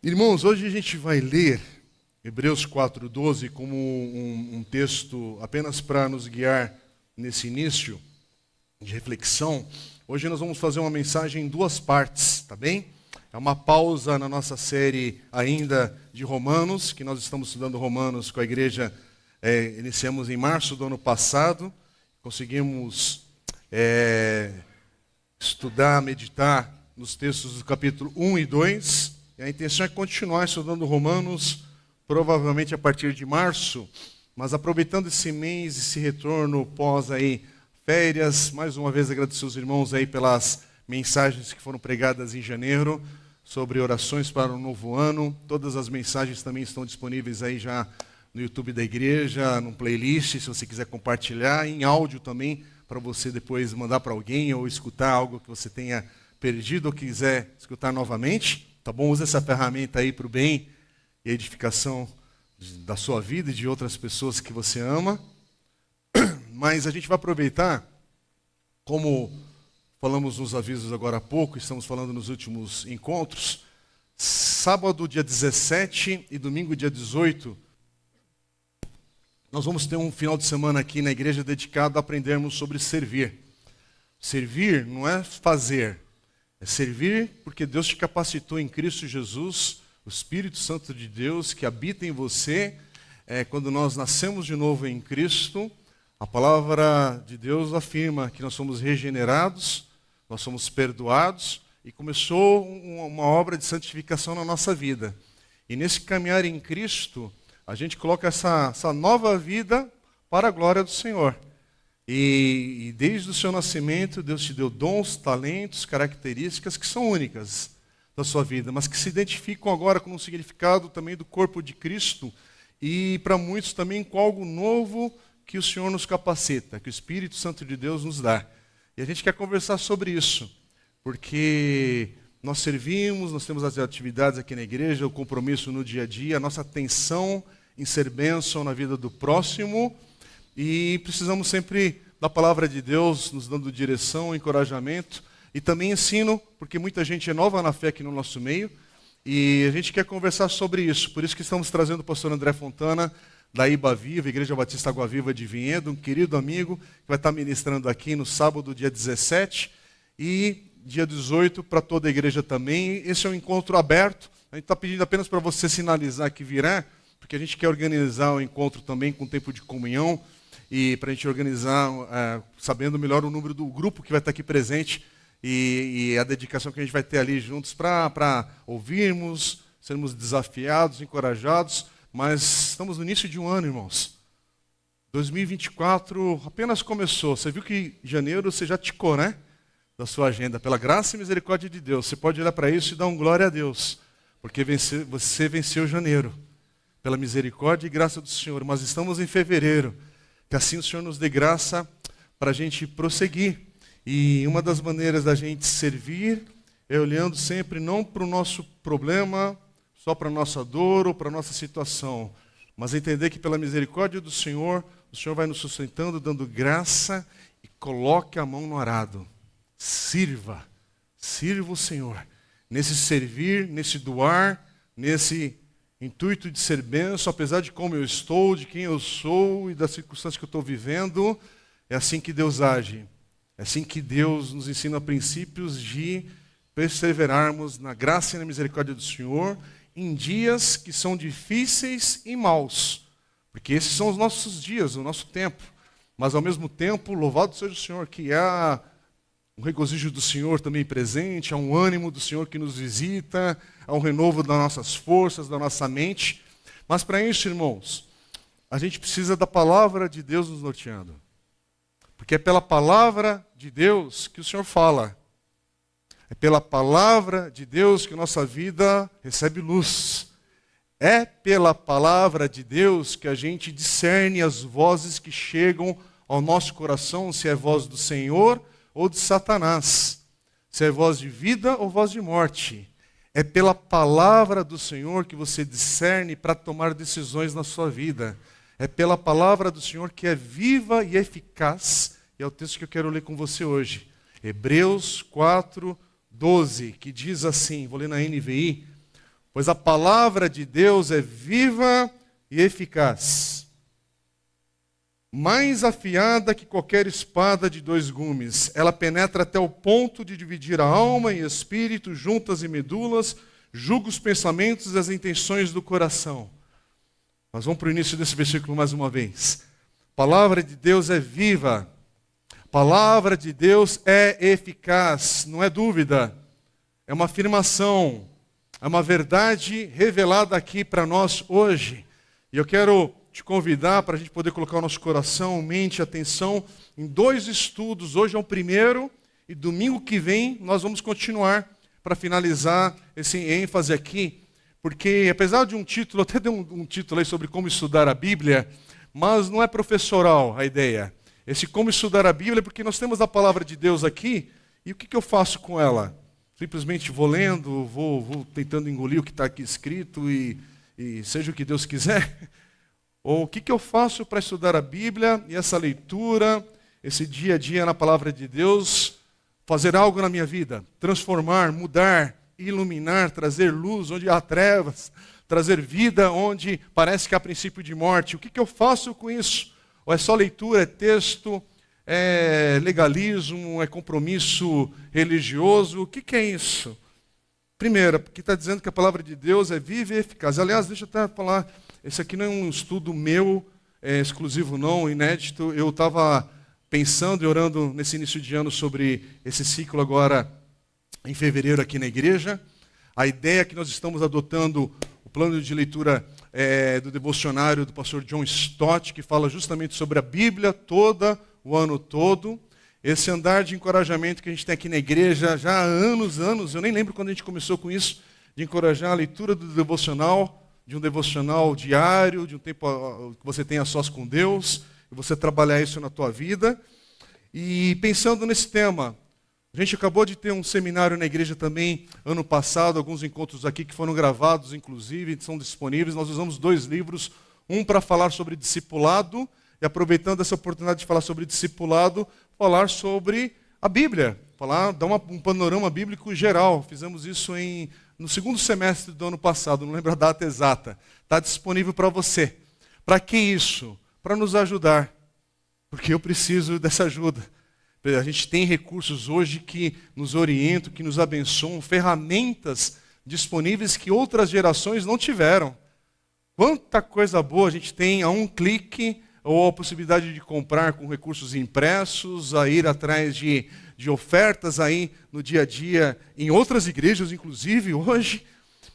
Irmãos, hoje a gente vai ler Hebreus 4:12 como um texto apenas para nos guiar nesse início de reflexão. Hoje nós vamos fazer uma mensagem em duas partes, tá bem? É uma pausa na nossa série ainda de Romanos, que nós estamos estudando Romanos com a igreja, iniciamos em março do ano passado, conseguimos estudar, meditar nos textos do capítulo 1 e 2, e a intenção é continuar estudando Romanos, provavelmente a partir de março, mas aproveitando esse mês, esse retorno pós aí férias, mais uma vez agradecer os irmãos aí pelas mensagens que foram pregadas em janeiro, sobre orações para o novo ano. Todas as mensagens também estão disponíveis aí já no YouTube da igreja, no playlist, se você quiser compartilhar, em áudio também, para você depois mandar para alguém ou escutar algo que você tenha perdido ou quiser escutar novamente. Tá bom? Usa essa ferramenta aí para o bem e edificação da sua vida e de outras pessoas que você ama. Mas a gente vai aproveitar, como falamos nos avisos agora há pouco, estamos falando nos últimos encontros, sábado dia 17 e domingo dia 18, nós vamos ter um final de semana aqui na igreja dedicado a aprendermos sobre servir. Servir não é fazer, é servir porque Deus te capacitou em Cristo Jesus, o Espírito Santo de Deus que habita em você. Quando nós nascemos de novo em Cristo, a palavra de Deus afirma que nós somos regenerados, nós somos perdoados e começou uma obra de santificação na nossa vida. E nesse caminhar em Cristo, a gente coloca essa nova vida para a glória do Senhor. E desde o seu nascimento, Deus te deu dons, talentos, características que são únicas da sua vida, mas que se identificam agora com um significado também do corpo de Cristo e para muitos também com algo novo que o Senhor nos capacita, que o Espírito Santo de Deus nos dá. E a gente quer conversar sobre isso, porque nós servimos, nós temos as atividades aqui na igreja, o compromisso no dia a dia, a nossa atenção em ser bênção na vida do próximo, e precisamos sempre da palavra de Deus, nos dando direção, encorajamento, e também ensino, porque muita gente é nova na fé aqui no nosso meio, e a gente quer conversar sobre isso. Por isso que estamos trazendo o pastor André Fontana, da Iba Viva, Igreja Batista Água Viva de Vinhedo, um querido amigo, que vai estar ministrando aqui no sábado, dia 17, e dia 18 para toda a igreja também. Esse é um encontro aberto, a gente está pedindo apenas para você sinalizar que virá, porque a gente quer organizar o encontro também com tempo de comunhão, e para a gente organizar, sabendo melhor o número do grupo que vai estar aqui presente, e a dedicação que a gente vai ter ali juntos para ouvirmos, sermos desafiados, encorajados. Mas estamos no início de um ano, irmãos. 2024 apenas começou. Você viu que em janeiro você já ticou, né? Da sua agenda. Pela graça e misericórdia de Deus. Você pode olhar para isso e dar um glória a Deus. Porque você venceu janeiro. Pela misericórdia e graça do Senhor. Mas estamos em fevereiro. Que assim o Senhor nos dê graça para a gente prosseguir. E uma das maneiras da gente servir é olhando sempre não para o nosso problema, só para a nossa dor ou para a nossa situação, mas entender que pela misericórdia do Senhor, o Senhor vai nos sustentando, dando graça, e coloque a mão no arado. Sirva o Senhor. Nesse servir, nesse doar, nesse intuito de ser bênção, apesar de como eu estou, de quem eu sou e das circunstâncias que eu estou vivendo, é assim que Deus age. É assim que Deus nos ensina princípios de perseverarmos na graça e na misericórdia do Senhor, em dias que são difíceis e maus, porque esses são os nossos dias, o nosso tempo, mas ao mesmo tempo, louvado seja o Senhor, que há um regozijo do Senhor também presente, há um ânimo do Senhor que nos visita, há um renovo das nossas forças, da nossa mente. Mas para isso, irmãos, a gente precisa da palavra de Deus nos norteando, porque é pela palavra de Deus que o Senhor fala. É pela palavra de Deus que nossa vida recebe luz. É pela palavra de Deus que a gente discerne as vozes que chegam ao nosso coração, se é voz do Senhor ou de Satanás, se é voz de vida ou voz de morte. É pela palavra do Senhor que você discerne para tomar decisões na sua vida. É pela palavra do Senhor que é viva e eficaz, e é o texto que eu quero ler com você hoje. Hebreus 4:12, que diz assim, vou ler na NVI: pois a palavra de Deus é viva e eficaz, mais afiada que qualquer espada de 2 gumes. Ela penetra até o ponto de dividir a alma e espírito, juntas e medulas, julga os pensamentos e as intenções do coração. Mas vamos para o início desse versículo mais uma vez. A palavra de Deus é viva. A palavra de Deus é eficaz. Não é dúvida. É uma afirmação. É uma verdade revelada aqui para nós hoje. E eu quero te convidar para a gente poder colocar o nosso coração, mente, atenção em 2 estudos. Hoje é o primeiro e domingo que vem nós vamos continuar para finalizar esse ênfase aqui. Porque apesar de um título, até dei um título aí sobre como estudar a Bíblia, mas não é professoral a ideia. Esse como estudar a Bíblia é porque nós temos a palavra de Deus aqui e o que eu faço com ela? Simplesmente vou lendo, vou tentando engolir o que está aqui escrito e seja o que Deus quiser. Ou o que eu faço para estudar a Bíblia e essa leitura, esse dia a dia na palavra de Deus, fazer algo na minha vida, transformar, mudar, iluminar, trazer luz onde há trevas, trazer vida onde parece que há princípio de morte. O que eu faço com isso? Ou é só leitura, é texto, é legalismo, é compromisso religioso? O que é isso? Primeiro, porque está dizendo que a palavra de Deus é viva e eficaz. Aliás, deixa eu até falar, esse aqui não é um estudo meu, exclusivo não, inédito. Eu estava pensando e orando nesse início de ano sobre esse ciclo agora em fevereiro aqui na igreja. A ideia é que nós estamos adotando o plano de leitura do devocionário do pastor John Stott, que fala justamente sobre a Bíblia toda, o ano todo. Esse andar de encorajamento que a gente tem aqui na igreja já há anos, eu nem lembro quando a gente começou com isso, de encorajar a leitura do devocional, de um devocional diário, de um tempo que você tem a sós com Deus, e você trabalhar isso na tua vida. E pensando nesse tema, a gente acabou de ter um seminário na igreja também, ano passado, alguns encontros aqui que foram gravados, inclusive, são disponíveis. Nós usamos 2 livros, um para falar sobre discipulado, e aproveitando essa oportunidade de falar sobre discipulado, falar sobre a Bíblia, dar um panorama bíblico geral. Fizemos isso no 2º semestre do ano passado, não lembro a data exata. Está disponível para você. Para que isso? Para nos ajudar, porque eu preciso dessa ajuda. A gente tem recursos hoje que nos orientam, que nos abençoam, ferramentas disponíveis que outras gerações não tiveram. Quanta coisa boa a gente tem a um clique, ou a possibilidade de comprar com recursos impressos, a ir atrás de ofertas aí no dia a dia, em outras igrejas, inclusive, hoje.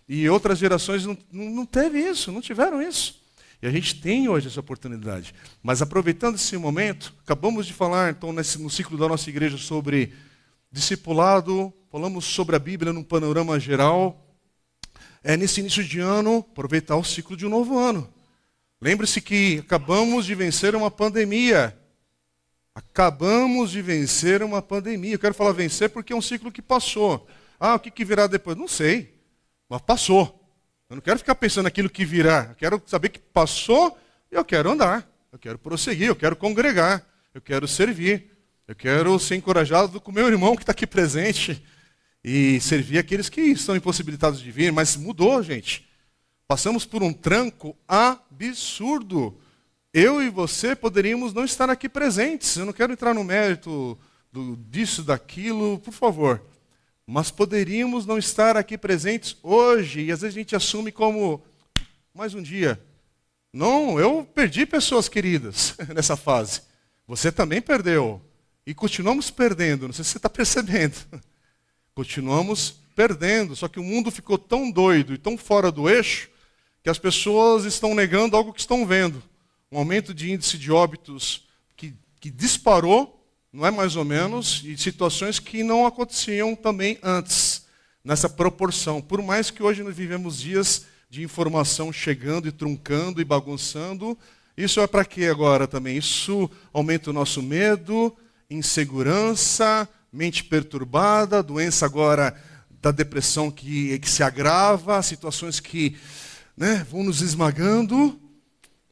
E outras gerações não teve isso, não tiveram isso. E a gente tem hoje essa oportunidade. Mas aproveitando esse momento, acabamos de falar então no ciclo da nossa igreja sobre discipulado, falamos sobre a Bíblia num panorama geral. Nesse início de ano, aproveitar o ciclo de um novo ano. Lembre-se que acabamos de vencer uma pandemia. Acabamos de vencer uma pandemia. Eu quero falar vencer porque é um ciclo que passou. O que virá depois? Não sei, mas passou. Eu não quero ficar pensando naquilo que virá. Eu quero saber que passou e eu quero andar. Eu quero prosseguir, eu quero congregar, eu quero servir. Eu quero ser encorajado com o meu irmão que está aqui presente e servir aqueles que estão impossibilitados de vir. Mas mudou, gente. Passamos por um tranco absurdo. Eu e você poderíamos não estar aqui presentes. Eu não quero entrar no mérito disso, daquilo, por favor. Mas poderíamos não estar aqui presentes hoje. E às vezes a gente assume como mais um dia. Não, eu perdi pessoas queridas nessa fase. Você também perdeu. E continuamos perdendo. Não sei se você está percebendo. Continuamos perdendo. Só que o mundo ficou tão doido e tão fora do eixo que as pessoas estão negando algo que estão vendo. Um aumento de índice de óbitos que disparou, não é mais ou menos, e situações que não aconteciam também antes, nessa proporção. Por mais que hoje nós vivemos dias de informação chegando e truncando e bagunçando, isso é para quê agora também? Isso aumenta o nosso medo, insegurança, mente perturbada, doença agora da depressão que se agrava, situações que vão nos esmagando,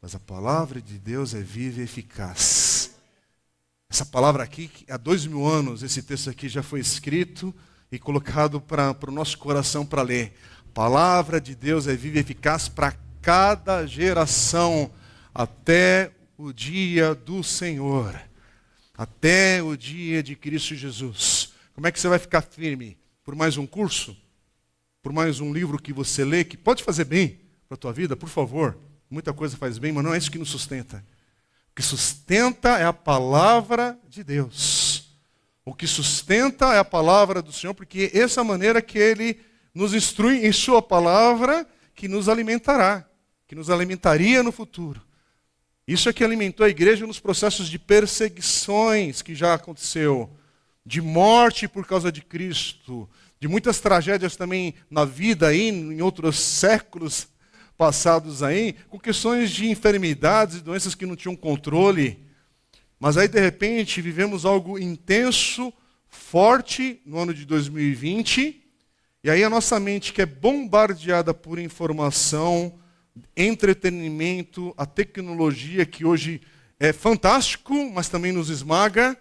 mas a palavra de Deus é viva e eficaz. Essa palavra aqui, há 2000 anos, esse texto aqui já foi escrito e colocado para o nosso coração para ler. A palavra de Deus é viva e eficaz para cada geração, até o dia do Senhor, até o dia de Cristo Jesus. Como é que você vai ficar firme? Por mais um curso? Por mais um livro que você lê, que pode fazer bem para a tua vida, por favor. Muita coisa faz bem, mas não é isso que nos sustenta. O que sustenta é a palavra de Deus. O que sustenta é a palavra do Senhor, porque essa é a maneira que Ele nos instrui em sua palavra, que nos alimentará, que nos alimentaria no futuro. Isso é que alimentou a igreja nos processos de perseguições que já aconteceu, de morte por causa de Cristo, de muitas tragédias também na vida aí, em outros séculos passados aí, com questões de enfermidades e doenças que não tinham controle. Mas aí, de repente, vivemos algo intenso, forte no ano de 2020, e aí a nossa mente, que é bombardeada por informação, entretenimento, a tecnologia, que hoje é fantástico, mas também nos esmaga,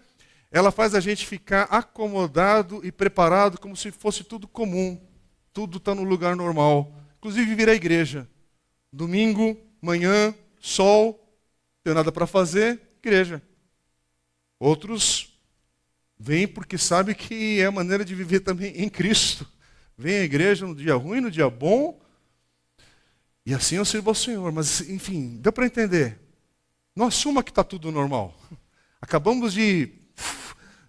ela faz a gente ficar acomodado e preparado como se fosse tudo comum, tudo está no lugar normal, inclusive vir à igreja. Domingo, manhã, sol, não tem nada para fazer, igreja. Outros vêm porque sabem que é a maneira de viver também em Cristo. Vem à igreja no dia ruim, no dia bom, e assim eu sirvo ao Senhor. Mas, enfim, deu para entender. Não assuma que está tudo normal. Acabamos de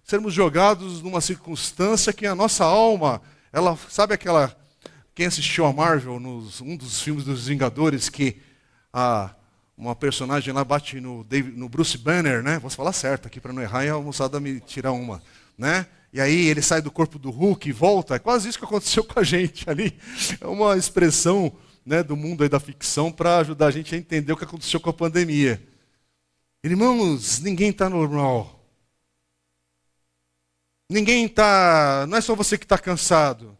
sermos jogados numa circunstância que a nossa alma, ela sabe aquela... Quem assistiu a Marvel, um dos filmes dos Vingadores, que uma personagem lá bate no Bruce Banner, né? Vou falar certo aqui para não errar e a moçada me tirar uma, né? E aí ele sai do corpo do Hulk e volta. É quase isso que aconteceu com a gente ali. É uma expressão, né, do mundo aí da ficção para ajudar a gente a entender o que aconteceu com a pandemia. Irmãos, ninguém está normal. Ninguém está... Não é só você que está cansado.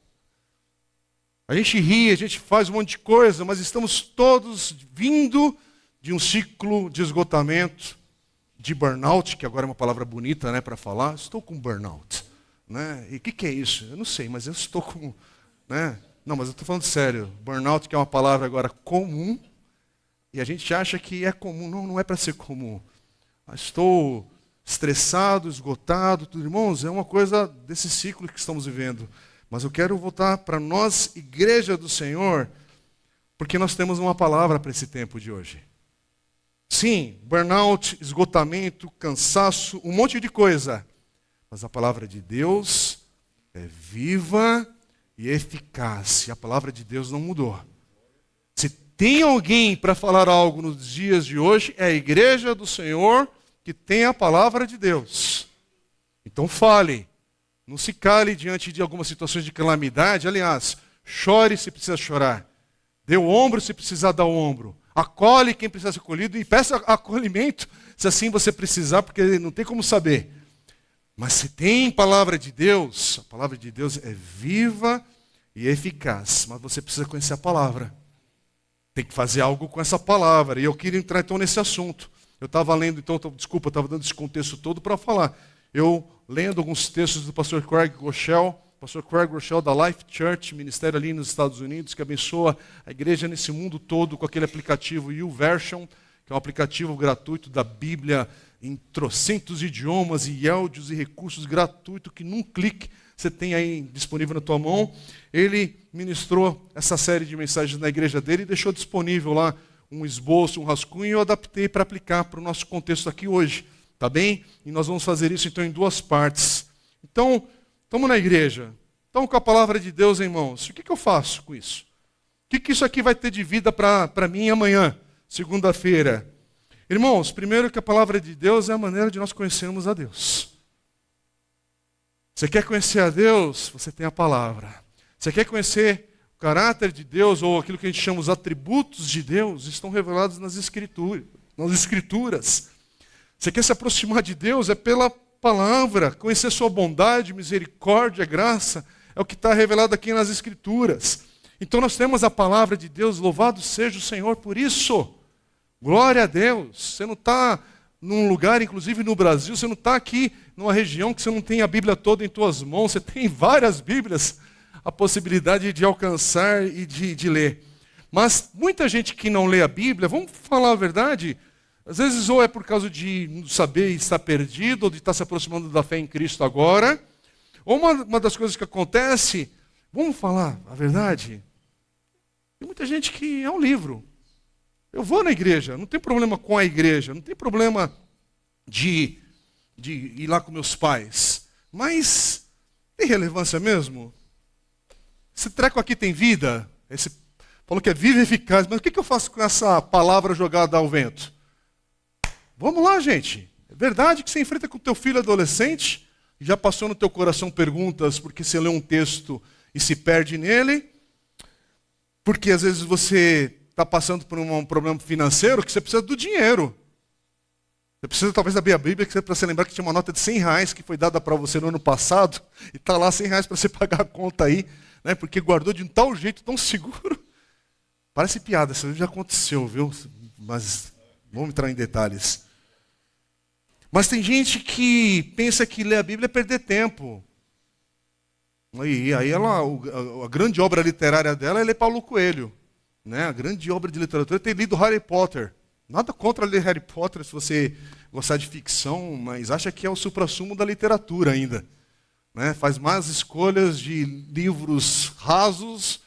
A gente ri, a gente faz um monte de coisa, mas estamos todos vindo de um ciclo de esgotamento, de burnout, que agora é uma palavra bonita, né, para falar. Estou com burnout. Né? E o que é isso? Eu não sei, mas eu estou com... Né? Não, mas eu estou falando sério. Burnout, que é uma palavra agora comum, e a gente acha que é comum. Não, não é para ser comum. Estou estressado, esgotado, tudo. Irmãos, é uma coisa desse ciclo que estamos vivendo. Mas eu quero voltar para nós, igreja do Senhor, porque nós temos uma palavra para esse tempo de hoje. Sim, burnout, esgotamento, cansaço, um monte de coisa. Mas a palavra de Deus é viva e eficaz. E a palavra de Deus não mudou. Se tem alguém para falar algo nos dias de hoje, é a igreja do Senhor que tem a palavra de Deus. Então fale. Não se cale diante de algumas situações de calamidade. Aliás, chore se precisa chorar. Dê o ombro se precisar dar o ombro. Acolhe quem precisa ser acolhido e peça acolhimento se assim você precisar, porque não tem como saber. Mas se tem palavra de Deus, a palavra de Deus é viva e eficaz. Mas você precisa conhecer a palavra. Tem que fazer algo com essa palavra. E eu queria entrar então nesse assunto. Eu estava lendo, então, desculpa, eu estava dando esse contexto todo para falar. Eu lendo alguns textos do pastor Craig Groeschel da Life Church, ministério ali nos Estados Unidos, que abençoa a igreja nesse mundo todo com aquele aplicativo YouVersion, que é um aplicativo gratuito da Bíblia em trocentos idiomas e áudios e recursos gratuitos que num clique você tem aí disponível na tua mão. Ele ministrou essa série de mensagens na igreja dele e deixou disponível lá um esboço, um rascunho, e eu adaptei para aplicar para o nosso contexto aqui hoje. Tá bem? E nós vamos fazer isso então em duas partes. Então, estamos na igreja. Estamos com a palavra de Deus em mãos. O que eu faço com isso? O que isso aqui vai ter de vida para mim amanhã, segunda-feira? Irmãos, primeiro que a palavra de Deus é a maneira de nós conhecermos a Deus. Você quer conhecer a Deus? Você tem a palavra. Você quer conhecer o caráter de Deus, ou aquilo que a gente chama os atributos de Deus, estão revelados nas Escrituras. Você quer se aproximar de Deus? É pela palavra, conhecer sua bondade, misericórdia, graça, é o que está revelado aqui nas Escrituras. Então nós temos a palavra de Deus, louvado seja o Senhor por isso. Glória a Deus. Você não está num lugar, inclusive no Brasil, você não está aqui numa região que você não tem a Bíblia toda em tuas mãos, você tem várias Bíblias a possibilidade de alcançar e de ler. Mas muita gente que não lê a Bíblia, vamos falar a verdade, às vezes ou é por causa de não saber estar perdido, ou de estar se aproximando da fé em Cristo agora, ou uma das coisas que acontece, vamos falar a verdade, tem muita gente que é um livro. Eu vou na igreja, não tem problema com a igreja, não tem problema de ir lá com meus pais, mas tem relevância mesmo? Esse treco aqui tem vida? Esse falou que é vivo e eficaz, mas o que eu faço com essa palavra jogada ao vento? Vamos lá, gente. É verdade que você enfrenta com o teu filho adolescente, já passou no teu coração perguntas porque você lê um texto e se perde nele, porque às vezes você está passando por um problema financeiro que você precisa do dinheiro. Você precisa talvez abrir a Bíblia para você lembrar que tinha uma nota de R$100 que foi dada para você no ano passado e está lá R$100 para você pagar a conta aí, né, porque guardou de um tal jeito tão seguro. Parece piada, isso já aconteceu, viu? Mas vamos entrar em detalhes. Mas tem gente que pensa que ler a Bíblia é perder tempo. E aí a grande obra literária dela é ler Paulo Coelho. Né? A grande obra de literatura é ter lido Harry Potter. Nada contra ler Harry Potter se você gostar de ficção, mas acha que é o suprassumo da literatura ainda. Né? Faz mais escolhas de livros rasos,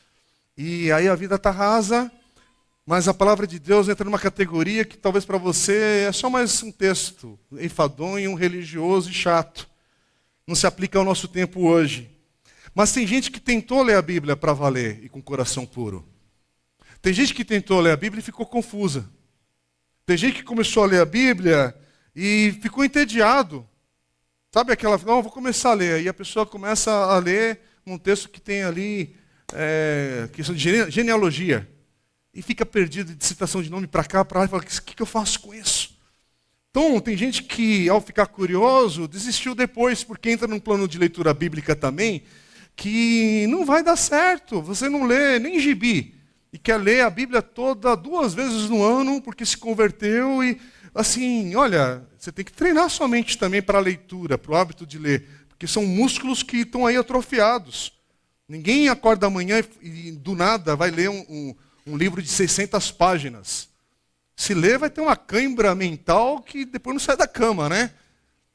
e aí a vida está rasa, mas a palavra de Deus entra numa categoria que talvez para você é só mais um texto enfadonho, religioso e chato. Não se aplica ao nosso tempo hoje. Mas tem gente que tentou ler a Bíblia para valer e com coração puro. Tem gente que tentou ler a Bíblia e ficou confusa. Tem gente que começou a ler a Bíblia e ficou entediado. Sabe aquela, não, vou começar a ler. E a pessoa começa a ler um texto que tem ali, questão de genealogia. E fica perdido de citação de nome para cá, para lá, e fala, o que eu faço com isso? Então, tem gente que, ao ficar curioso, desistiu depois, porque entra num plano de leitura bíblica também, que não vai dar certo. Você não lê nem gibi. E quer ler a Bíblia toda 2 vezes no ano, porque se converteu e, assim, olha, você tem que treinar sua mente também para a leitura, para o hábito de ler, porque são músculos que estão aí atrofiados. Ninguém acorda amanhã e do nada vai ler um livro de 600 páginas. Se ler, vai ter uma cãibra mental que depois não sai da cama, né?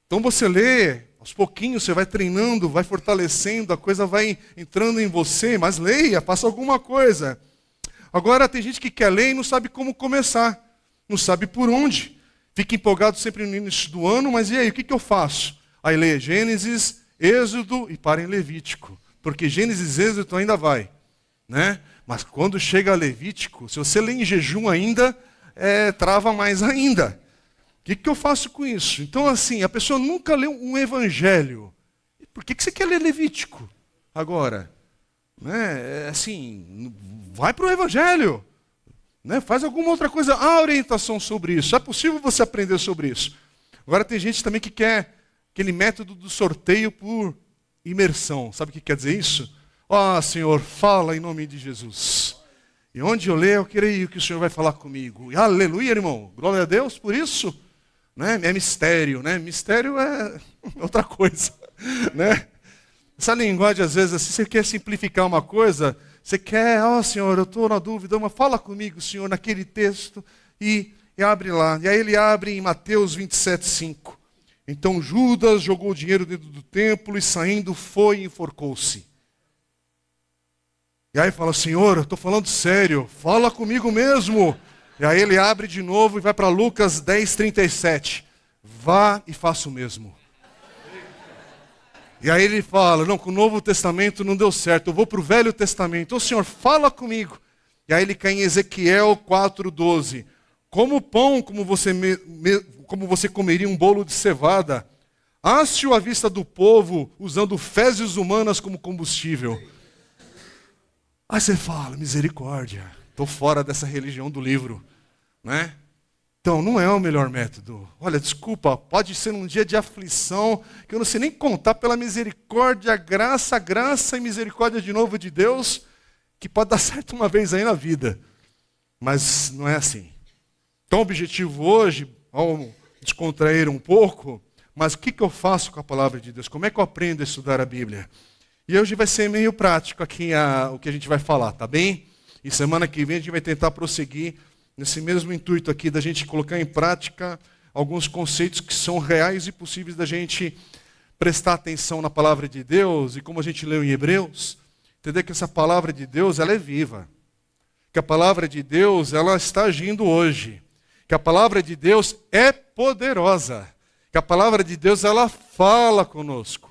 Então você lê, aos pouquinhos você vai treinando, vai fortalecendo, a coisa vai entrando em você, mas leia, faça alguma coisa. Agora tem gente que quer ler e não sabe como começar, não sabe por onde. Fica empolgado sempre no início do ano, mas e aí, o que eu faço? Aí lê Gênesis, Êxodo e para em Levítico, porque Gênesis e Êxodo ainda vai, né? Mas quando chega a Levítico, se você lê em jejum ainda, trava mais ainda. O que eu faço com isso? Então assim, a pessoa nunca leu um evangelho. Por que você quer ler Levítico agora? Né? Assim, vai para o evangelho. Né? Faz alguma outra coisa. Há orientação sobre isso. É possível você aprender sobre isso. Agora tem gente também que quer aquele método do sorteio por imersão. Sabe o que quer dizer isso? Senhor, fala em nome de Jesus. E onde eu ler, eu creio que o Senhor vai falar comigo. E, aleluia, irmão. Glória a Deus por isso. Né? É mistério, né? Mistério é outra coisa. Né? Essa linguagem, às vezes, assim, você quer simplificar uma coisa, você quer, Senhor, eu estou na dúvida, mas fala comigo, Senhor, naquele texto, e abre lá. E aí ele abre em Mateus 27:5. Então Judas jogou o dinheiro dentro do templo e saindo foi e enforcou-se. E aí fala, Senhor, eu estou falando sério, fala comigo mesmo. E aí ele abre de novo e vai para Lucas 10:37. Vá e faça o mesmo. E aí ele fala, não, com o Novo Testamento não deu certo, eu vou para o Velho Testamento. Ô Senhor, fala comigo. E aí ele cai em Ezequiel 4:12. Como pão, como você comeria um bolo de cevada, asse-o à vista do povo, usando fezes humanas como combustível. Aí você fala, misericórdia, estou fora dessa religião do livro. Né? Então, não é o melhor método. Olha, desculpa, pode ser um dia de aflição, que eu não sei nem contar pela misericórdia, graça e misericórdia de novo de Deus, que pode dar certo uma vez aí na vida. Mas não é assim. Então, o objetivo hoje, ao descontrair um pouco, mas o que eu faço com a palavra de Deus? Como é que eu aprendo a estudar a Bíblia? E hoje vai ser meio prático aqui o que a gente vai falar, tá bem? E semana que vem a gente vai tentar prosseguir nesse mesmo intuito aqui da gente colocar em prática alguns conceitos que são reais e possíveis da gente prestar atenção na palavra de Deus. E como a gente leu em Hebreus, entender que essa palavra de Deus ela é viva. Que a palavra de Deus ela está agindo hoje. Que a palavra de Deus é poderosa. Que a palavra de Deus ela fala conosco.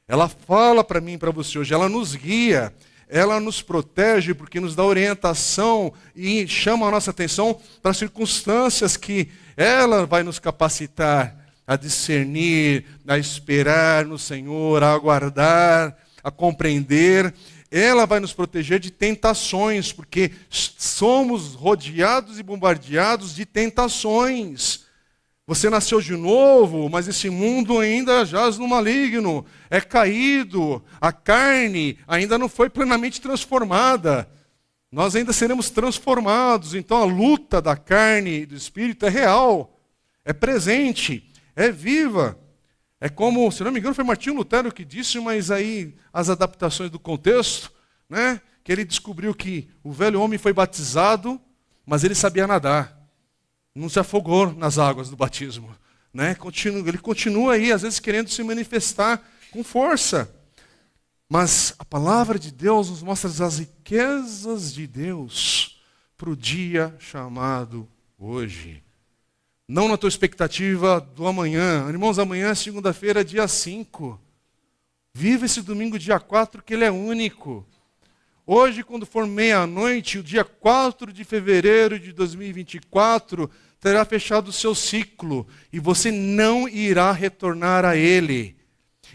Ela fala para mim e para você hoje, ela nos guia, ela nos protege porque nos dá orientação e chama a nossa atenção para circunstâncias que ela vai nos capacitar a discernir, a esperar no Senhor, a aguardar, a compreender. Ela vai nos proteger de tentações, porque somos rodeados e bombardeados de tentações. Você nasceu de novo, mas esse mundo ainda jaz no maligno, é caído, a carne ainda não foi plenamente transformada. Nós ainda seremos transformados, então a luta da carne e do espírito é real, é presente, é viva. É como, se não me engano, foi Martinho Lutero que disse, mas aí as adaptações do contexto, né, que ele descobriu que o velho homem foi batizado, mas ele sabia nadar. Não se afogou nas águas do batismo. Né? Ele continua aí, às vezes, querendo se manifestar com força. Mas a palavra de Deus nos mostra as riquezas de Deus para o dia chamado hoje. Não na tua expectativa do amanhã. Irmãos, amanhã é segunda-feira, dia 5. Viva esse domingo, dia 4, que ele é único. Hoje, quando for meia-noite, o dia 4 de fevereiro de 2024, terá fechado o seu ciclo e você não irá retornar a ele.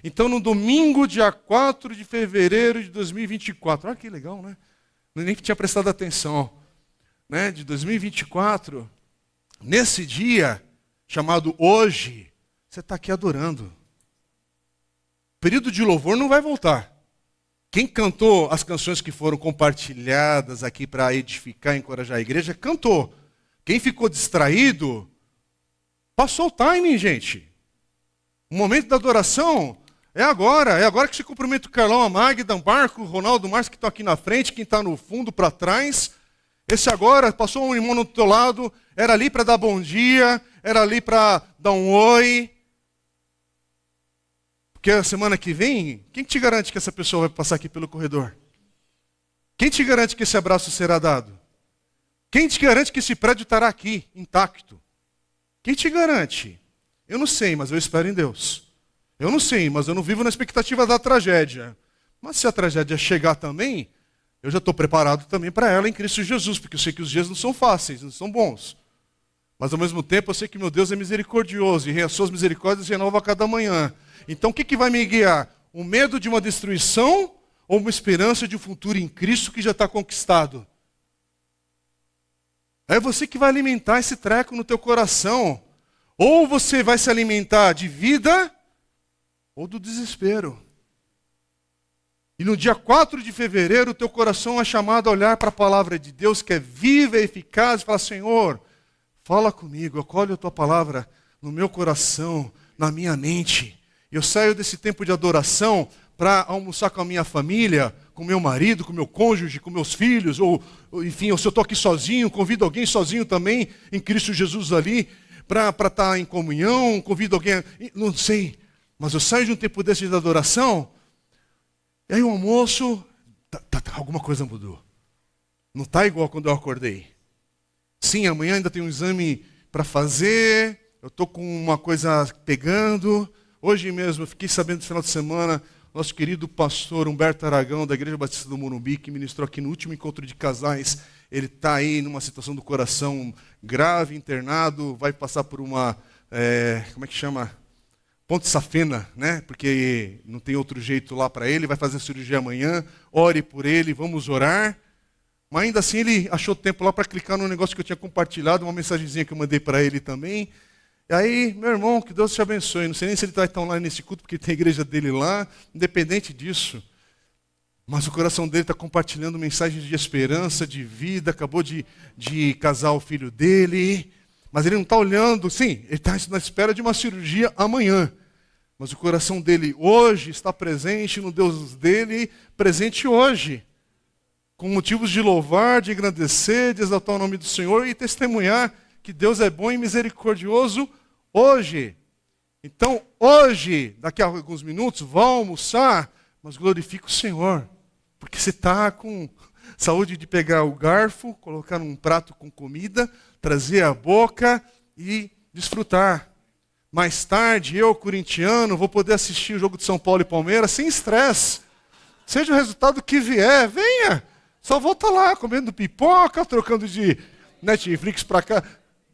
Então, no domingo, dia 4 de fevereiro de 2024, olha que legal, né? Nem tinha prestado atenção, né? De 2024, nesse dia, chamado hoje, você está aqui adorando. O período de louvor não vai voltar. Quem cantou as canções que foram compartilhadas aqui para edificar e encorajar a igreja, cantou. Quem ficou distraído, passou o timing, gente. O momento da adoração é agora que se cumprimenta o Carlão, a Magda, o Marco, o Ronaldo, o Márcio que estão aqui na frente, quem está no fundo, para trás. Esse agora, passou um irmão do teu lado, era ali para dar bom dia, era ali para dar um oi. Porque a semana que vem, quem te garante que essa pessoa vai passar aqui pelo corredor? Quem te garante que esse abraço será dado? Quem te garante que esse prédio estará aqui, intacto? Quem te garante? Eu não sei, mas eu espero em Deus. Eu não sei, mas eu não vivo na expectativa da tragédia. Mas se a tragédia chegar também, eu já estou preparado também para ela em Cristo Jesus, porque eu sei que os dias não são fáceis, não são bons. Mas ao mesmo tempo eu sei que meu Deus é misericordioso e as suas misericórdias renovam a cada manhã. Então o que vai me guiar? O medo de uma destruição ou uma esperança de um futuro em Cristo que já está conquistado? É você que vai alimentar esse treco no teu coração. Ou você vai se alimentar de vida ou do desespero. E no dia 4 de fevereiro, o teu coração é chamado a olhar para a palavra de Deus, que é viva e eficaz, e falar, Senhor, fala comigo, acolhe a tua palavra no meu coração, na minha mente. Eu saio desse tempo de adoração para almoçar com a minha família, com meu marido, com meu cônjuge, com meus filhos, ou enfim, ou se eu estou aqui sozinho, convido alguém sozinho também, em Cristo Jesus ali, para estar em comunhão, convido alguém, não sei, mas eu saio de um tempo desse de adoração, e aí o almoço, alguma coisa mudou. Não está igual quando eu acordei. Sim, amanhã ainda tem um exame para fazer, eu estou com uma coisa pegando. Hoje mesmo, eu fiquei sabendo no final de semana, nosso querido pastor Humberto Aragão, da Igreja Batista do Morumbi, que ministrou aqui no último encontro de casais, ele está aí numa situação do coração grave, internado, vai passar por uma, como é que chama? Ponte safena, né? Porque não tem outro jeito lá para ele, vai fazer cirurgia amanhã, ore por ele, vamos orar. Mas ainda assim ele achou tempo lá para clicar no negócio que eu tinha compartilhado, uma mensagenzinha que eu mandei para ele também. E aí, meu irmão, que Deus te abençoe. Não sei nem se ele está online nesse culto, porque tem a igreja dele lá, independente disso. Mas o coração dele está compartilhando mensagens de esperança, de vida, acabou de casar o filho dele. Mas ele não está olhando, sim, ele está na espera de uma cirurgia amanhã. Mas o coração dele hoje está presente no Deus dele, presente hoje. Com motivos de louvar, de engrandecer, de exaltar o nome do Senhor e testemunhar que Deus é bom e misericordioso hoje. Então, hoje, daqui a alguns minutos, vá almoçar, mas glorifique o Senhor. Porque você está com saúde de pegar o garfo, colocar num prato com comida, trazer à boca e desfrutar. Mais tarde, eu, corintiano, vou poder assistir o jogo de São Paulo e Palmeiras sem estresse. Seja o resultado que vier, venha. Só volta lá, comendo pipoca, trocando de Netflix para cá.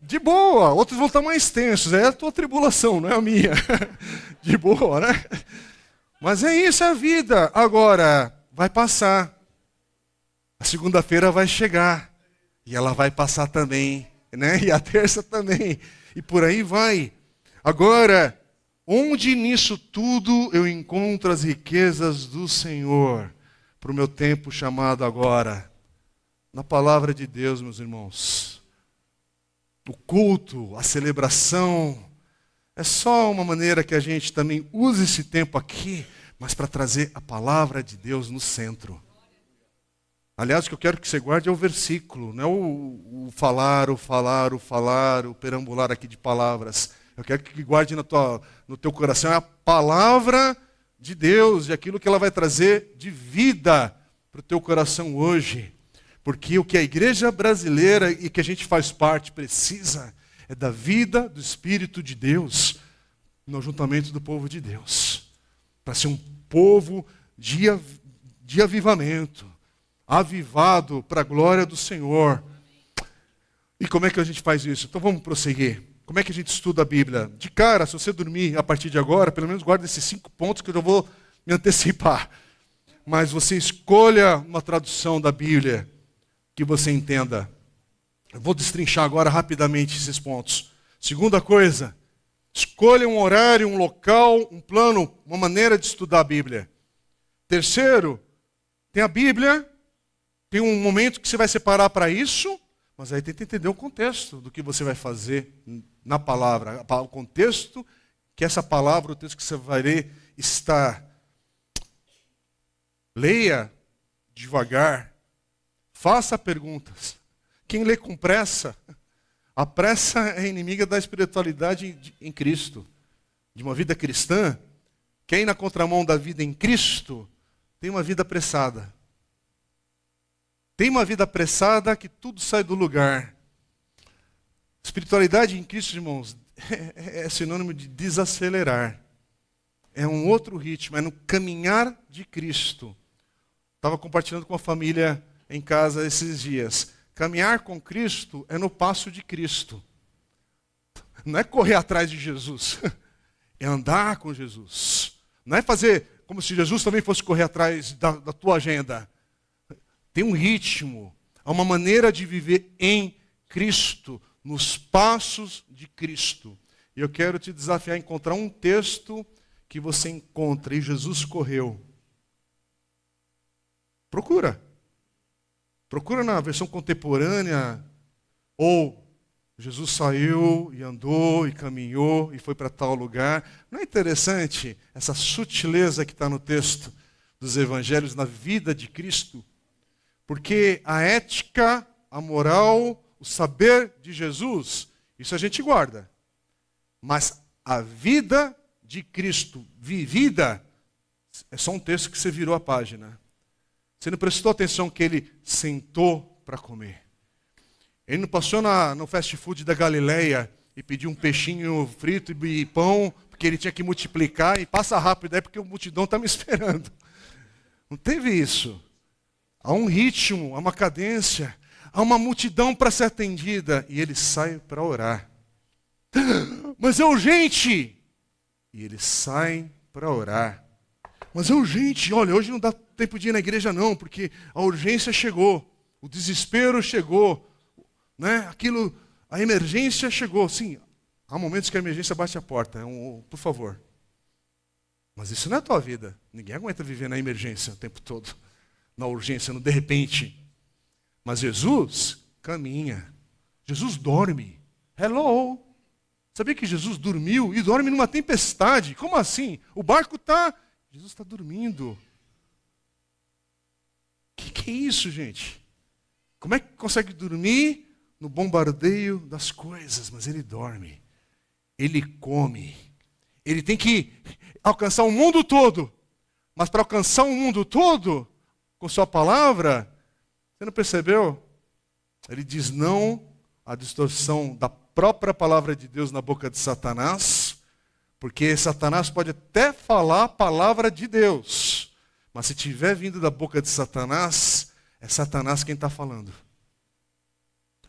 De boa, outros vão estar mais tensos. É a tua tribulação, não é a minha. De boa, né? Mas é isso, é a vida. Agora, vai passar. A segunda-feira vai chegar. E ela vai passar também, né? E a terça também. E por aí vai. Agora, onde nisso tudo eu encontro as riquezas do Senhor? Para o meu tempo chamado agora. Na palavra de Deus, meus irmãos. O culto, a celebração, é só uma maneira que a gente também use esse tempo aqui, mas para trazer a palavra de Deus no centro. Aliás, o que eu quero que você guarde é o versículo, não é o falar, o perambular aqui de palavras. Eu quero que guarde no teu coração a palavra de Deus, de aquilo que ela vai trazer de vida para o teu coração hoje. Porque o que a igreja brasileira e que a gente faz parte precisa é da vida do Espírito de Deus no ajuntamento do povo de Deus. Para ser um povo de avivamento, avivado para a glória do Senhor. E como é que a gente faz isso? Então vamos prosseguir. Como é que a gente estuda a Bíblia? De cara, se você dormir a partir de agora, pelo menos guarda esses 5 pontos que eu já vou me antecipar. Mas você escolha uma tradução da Bíblia que você entenda. Eu vou destrinchar agora rapidamente esses pontos. Segunda coisa, escolha um horário, um local, um plano, uma maneira de estudar a Bíblia. Terceiro, tem a Bíblia, tem um momento que você vai separar para isso, mas aí tem que entender o contexto do que você vai fazer na palavra. O contexto que essa palavra, o texto que você vai ler, está. Leia devagar. Faça perguntas. Quem lê com pressa, a pressa é inimiga da espiritualidade em Cristo. De uma vida cristã, quem ir na contramão da vida em Cristo, tem uma vida apressada. Tem uma vida apressada que tudo sai do lugar. Espiritualidade em Cristo, irmãos, é sinônimo de desacelerar. É um outro ritmo, é no caminhar de Cristo. Estava compartilhando com a família em casa esses dias. Caminhar com Cristo é no passo de Cristo. Não é correr atrás de Jesus. É andar com Jesus. Não é fazer como se Jesus também fosse correr atrás da tua agenda. Tem um ritmo, há uma maneira de viver em Cristo, nos passos de Cristo. E eu quero te desafiar a encontrar um texto que você encontra, e Jesus correu. Procura. Procura na versão contemporânea, ou Jesus saiu e andou e caminhou e foi para tal lugar. Não é interessante essa sutileza que está no texto dos evangelhos na vida de Cristo? Porque a ética, a moral, o saber de Jesus, isso a gente guarda. Mas a vida de Cristo vivida é só um texto que você virou a página. Você não prestou atenção que ele sentou para comer. Ele não passou no fast food da Galileia e pediu um peixinho frito e pão, porque ele tinha que multiplicar e passa rápido aí porque a multidão está me esperando. Não teve isso. Há um ritmo, há uma cadência, há uma multidão para ser atendida. E ele sai para orar. Mas é urgente! E eles saem para orar. Mas é urgente, olha, hoje não dá tempo de ir na igreja não, porque a urgência chegou, o desespero chegou, né? A emergência chegou. Sim, há momentos que a emergência bate a porta, por favor. Mas isso não é a tua vida. Ninguém aguenta viver na emergência o tempo todo. Na urgência, no de repente. Mas Jesus caminha. Jesus dorme. Hello. Sabia que Jesus dormiu e dorme numa tempestade? Como assim? O barco está... Jesus está dormindo. O que é isso, gente? Como é que consegue dormir no bombardeio das coisas? Mas ele dorme. Ele come. Ele tem que alcançar o mundo todo. Mas para alcançar o mundo todo, com sua palavra, você não percebeu? Ele diz não à distorção da própria palavra de Deus na boca de Satanás, porque Satanás pode até falar a palavra de Deus, mas se tiver vindo da boca de Satanás, é Satanás quem está falando.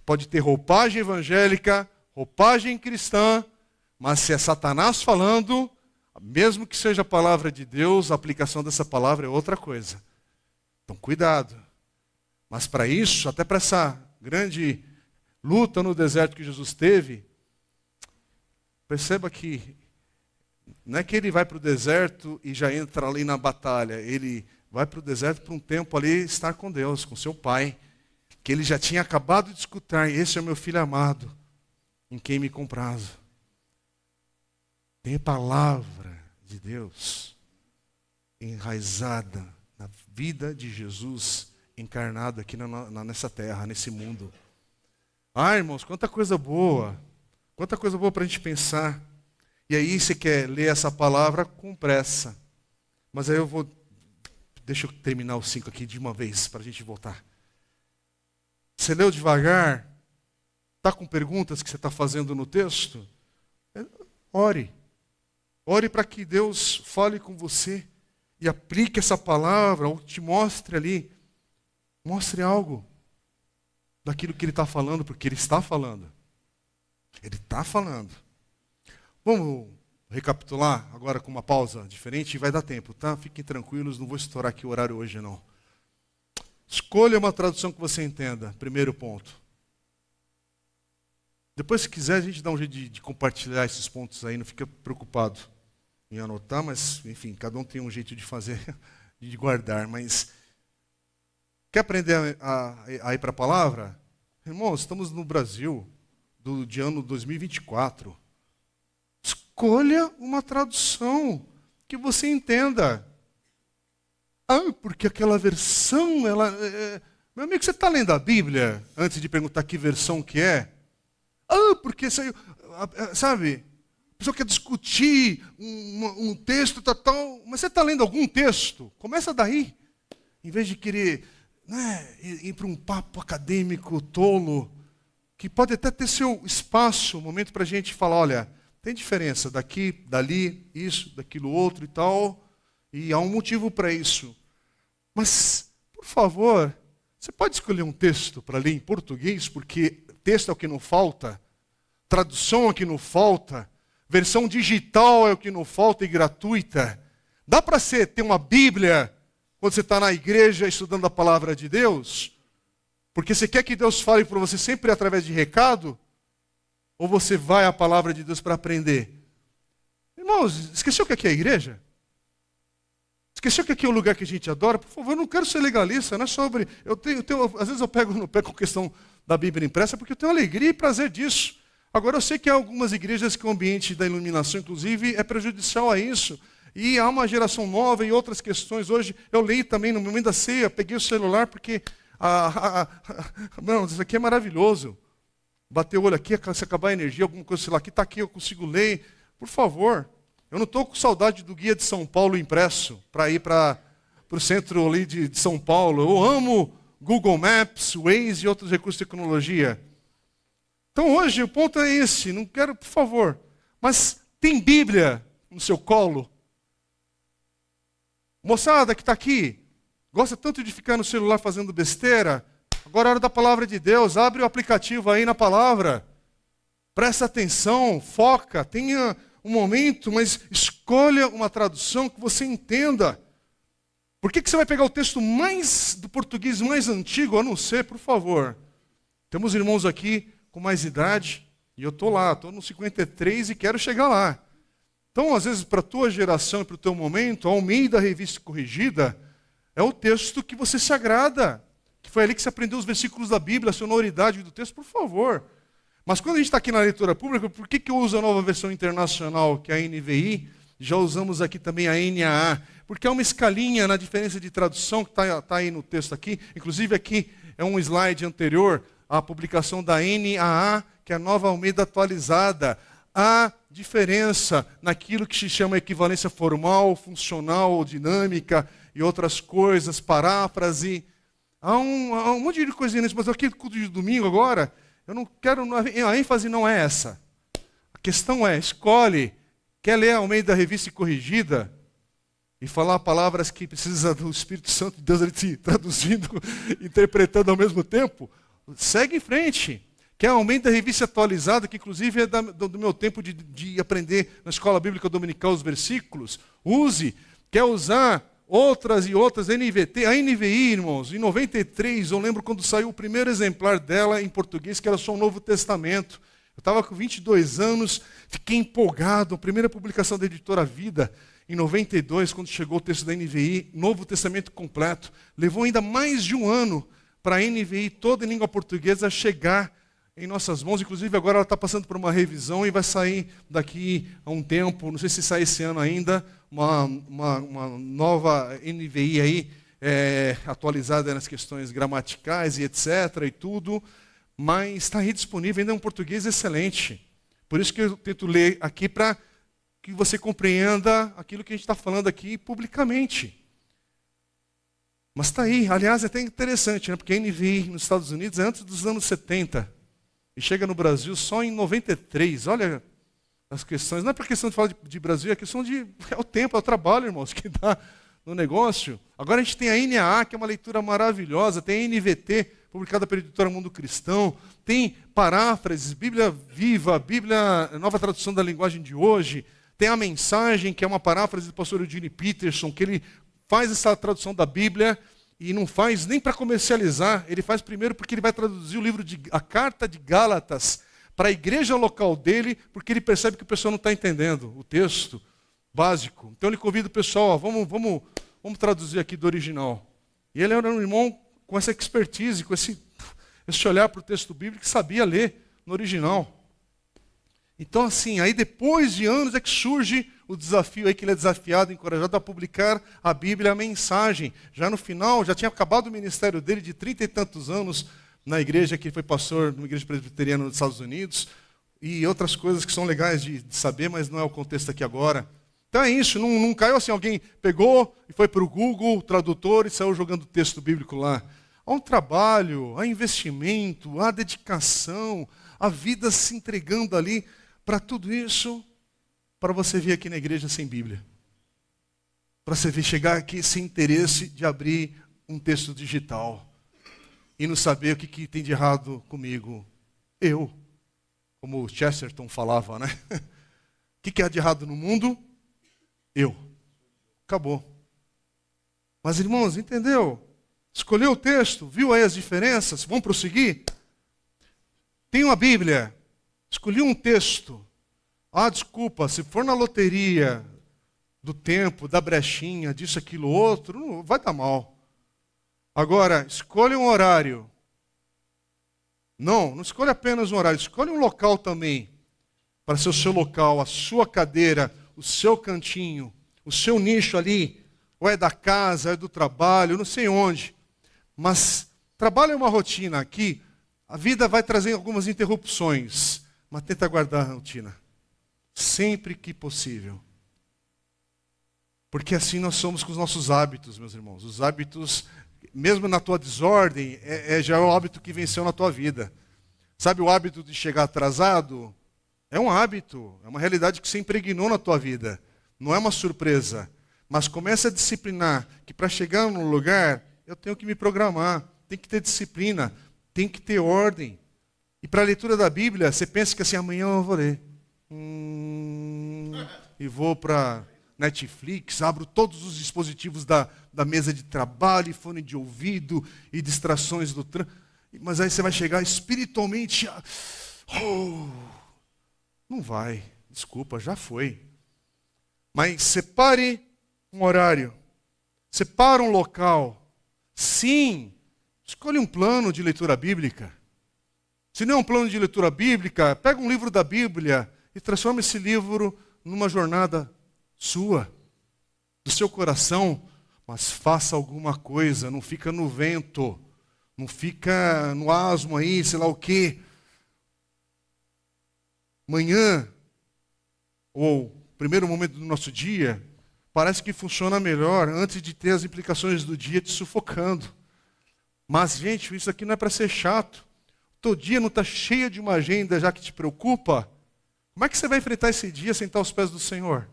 Pode ter roupagem evangélica, roupagem cristã, mas se é Satanás falando, mesmo que seja a palavra de Deus, a aplicação dessa palavra é outra coisa. Então, cuidado. Mas para isso, até para essa grande luta no deserto que Jesus teve, perceba que não é que ele vai para o deserto e já entra ali na batalha. Ele vai para o deserto para um tempo ali estar com Deus, com seu pai, que ele já tinha acabado de escutar. Esse é o meu filho amado, em quem me comprazo. Tem a palavra de Deus enraizada na vida de Jesus encarnado aqui nessa terra, nesse mundo. Ah, irmãos, quanta coisa boa para a gente pensar. E aí você quer ler essa palavra com pressa. Mas aí deixa eu terminar os 5 aqui de uma vez, para a gente voltar. Você leu devagar? Está com perguntas que você está fazendo no texto? Ore. Ore para que Deus fale com você e aplique essa palavra, ou te mostre ali. Mostre algo daquilo que Ele está falando, porque Ele está falando. Ele está falando. Vamos recapitular agora com uma pausa diferente e vai dar tempo, tá? Fiquem tranquilos, não vou estourar aqui o horário hoje, não. Escolha uma tradução que você entenda, primeiro ponto. Depois, se quiser, a gente dá um jeito de compartilhar esses pontos aí, não fica preocupado em anotar, mas, enfim, cada um tem um jeito de fazer, de guardar, mas... Quer aprender a ir para a palavra? Irmãos, estamos no Brasil de ano 2024. Escolha uma tradução que você entenda. Ah, porque aquela versão, meu amigo, você está lendo a Bíblia antes de perguntar que versão que é? Ah, porque isso aí, sabe? A pessoa quer discutir um texto, tal, mas você está lendo algum texto? Começa daí. Em vez de querer ir para um papo acadêmico tolo, que pode até ter seu espaço, um momento para a gente falar, olha, tem diferença daqui, dali, isso, daquilo outro e tal, e há um motivo para isso. Mas, por favor, você pode escolher um texto para ler em português, porque texto é o que não falta, tradução é o que não falta, versão digital é o que não falta e gratuita. Dá para você ter uma Bíblia quando você está na igreja estudando a palavra de Deus? Porque você quer que Deus fale para você sempre através de recado? Ou você vai à palavra de Deus para aprender? Irmãos, esqueceu que aqui é a igreja? Esqueceu que aqui é o lugar que a gente adora? Por favor, eu não quero ser legalista, não é sobre... às vezes eu pego no pé com a questão da Bíblia impressa, porque eu tenho alegria e prazer disso. Agora, eu sei que há algumas igrejas que o ambiente da iluminação, inclusive, é prejudicial a isso. E há uma geração nova e outras questões. Hoje, eu leio também no momento da ceia, peguei o celular, porque... Não, isso aqui é maravilhoso. Bater o olho aqui, se acabar a energia, alguma coisa, sei lá, aqui está aqui, eu consigo ler. Por favor, eu não estou com saudade do Guia de São Paulo impresso, para ir para o centro ali de São Paulo. Eu amo Google Maps, Waze e outros recursos de tecnologia. Então hoje o ponto é esse, não quero, por favor, mas tem Bíblia no seu colo? Moçada que está aqui, gosta tanto de ficar no celular fazendo besteira? Agora é hora da palavra de Deus, abre o aplicativo aí na palavra. Presta atenção, foca, tenha um momento, mas escolha uma tradução que você entenda. Por que você vai pegar o texto do português mais antigo, a não ser, por favor? Temos irmãos aqui com mais idade, e eu estou lá, estou no 53 e quero chegar lá. Então, às vezes, para a tua geração e para o teu momento, a Almeida Revista Corrigida é o texto que você se agrada, que foi ali que você aprendeu os versículos da Bíblia, a sonoridade do texto, por favor. Mas quando a gente está aqui na leitura pública, por que eu uso a Nova Versão Internacional, que é a NVI? Já usamos aqui também a NAA, porque há uma escalinha na diferença de tradução que está aí no texto aqui. Inclusive aqui é um slide anterior à publicação da NAA, que é a Nova Almeida Atualizada. Há diferença naquilo que se chama equivalência formal, funcional, dinâmica e outras coisas, paráfrase. Há um monte de coisinha nisso, mas aqui no culto de domingo agora, eu não quero, a ênfase não é essa. A questão é, escolhe, quer ler a Almeida Revista e Corrigida e falar palavras que precisa do Espírito Santo de Deus ele te traduzindo, interpretando ao mesmo tempo? Segue em frente. Quer a Almeida Revista Atualizada, que inclusive é do meu tempo de aprender na escola bíblica dominical os versículos? Use. Quer usar outras e outras, NVT, a NVI, irmãos, em 93, eu lembro quando saiu o primeiro exemplar dela em português, que era só o Novo Testamento. Eu estava com 22 anos, fiquei empolgado, a primeira publicação da editora Vida, em 92, quando chegou o texto da NVI, Novo Testamento completo. Levou ainda mais de um ano para a NVI, toda em língua portuguesa, chegar em nossas mãos. Inclusive agora ela está passando por uma revisão e vai sair daqui a um tempo, não sei se sai esse ano ainda, uma nova NVI aí, atualizada nas questões gramaticais e etc. e tudo, mas está aí disponível, ainda é um português excelente. Por isso que eu tento ler aqui para que você compreenda aquilo que a gente está falando aqui publicamente. Mas está aí, aliás, é até interessante, né? Porque a NVI nos Estados Unidos é antes dos anos 70 e chega no Brasil só em 93. Olha as questões, não é por questão de falar de Brasil, é questão de, é o tempo, é o trabalho, irmãos, que dá no negócio. Agora a gente tem a NAA, que é uma leitura maravilhosa, tem a NVT, publicada pela editora Mundo Cristão, tem paráfrases, Bíblia Viva, Bíblia Nova Tradução da Linguagem de Hoje, tem a Mensagem, que é uma paráfrase do pastor Eugene Peterson, que ele faz essa tradução da Bíblia e não faz nem para comercializar, ele faz primeiro porque ele vai traduzir o livro a Carta de Gálatas para a igreja local dele, porque ele percebe que o pessoal não está entendendo o texto básico. Então ele convida o pessoal, ó, vamos traduzir aqui do original. E ele era um irmão com essa expertise, com esse olhar para o texto bíblico, que sabia ler no original. Então assim, aí depois de anos é que surge o desafio aí que ele é desafiado, encorajado a publicar a Bíblia, a Mensagem. Já no final, já tinha acabado o ministério dele de 30 e tantos anos na igreja, que ele foi pastor numa igreja presbiteriana nos Estados Unidos, e outras coisas que são legais de saber, mas não é o contexto aqui agora. Então é isso, não caiu assim, alguém pegou e foi para o Google, tradutor, e saiu jogando o texto bíblico lá. Há um trabalho, há investimento, há dedicação, há vida se entregando ali para tudo isso, para você vir aqui na igreja sem Bíblia. Para você vir chegar aqui sem interesse de abrir um texto digital e não saber o que tem de errado comigo. Eu, como o Chesterton falava, né? O que há de errado no mundo? Eu. Acabou. Mas, irmãos, entendeu? Escolheu o texto, viu aí as diferenças? Vamos prosseguir? Tem uma Bíblia, escolhi um texto. Ah, desculpa, se for na loteria do tempo, da brechinha, disso, aquilo, outro, não vai dar mal. Agora, escolha um horário. Não escolha apenas um horário, escolha um local também, para ser o seu local, a sua cadeira, o seu cantinho, o seu nicho ali, ou é da casa, é do trabalho, não sei onde. Mas trabalha uma rotina aqui, a vida vai trazer algumas interrupções, mas tenta guardar a rotina, sempre que possível. Porque assim nós somos com os nossos hábitos, meus irmãos. Os hábitos, mesmo na tua desordem, já é o hábito que venceu na tua vida. Sabe o hábito de chegar atrasado? É um hábito, é uma realidade que se impregnou na tua vida. Não é uma surpresa. Mas comece a disciplinar que para chegar num lugar, eu tenho que me programar, tem que ter disciplina, tem que ter ordem. E para a leitura da Bíblia, você pensa que assim, amanhã eu vou ler. E vou para Netflix, abro todos os dispositivos da mesa de trabalho, fone de ouvido e distrações do trânsito. Mas aí você vai chegar espiritualmente... não vai, desculpa, já foi. Mas separe um horário, separe um local. Sim, escolha um plano de leitura bíblica. Se não é um plano de leitura bíblica, pega um livro da Bíblia e transforma esse livro numa jornada sua, do seu coração, mas faça alguma coisa, não fica no vento, não fica no asmo aí, sei lá o quê. Manhã, ou primeiro momento do nosso dia, parece que funciona melhor antes de ter as implicações do dia te sufocando. Mas, gente, isso aqui não é para ser chato. Teu dia não está cheio de uma agenda já que te preocupa? Como é que você vai enfrentar esse dia sem estar aos pés do Senhor?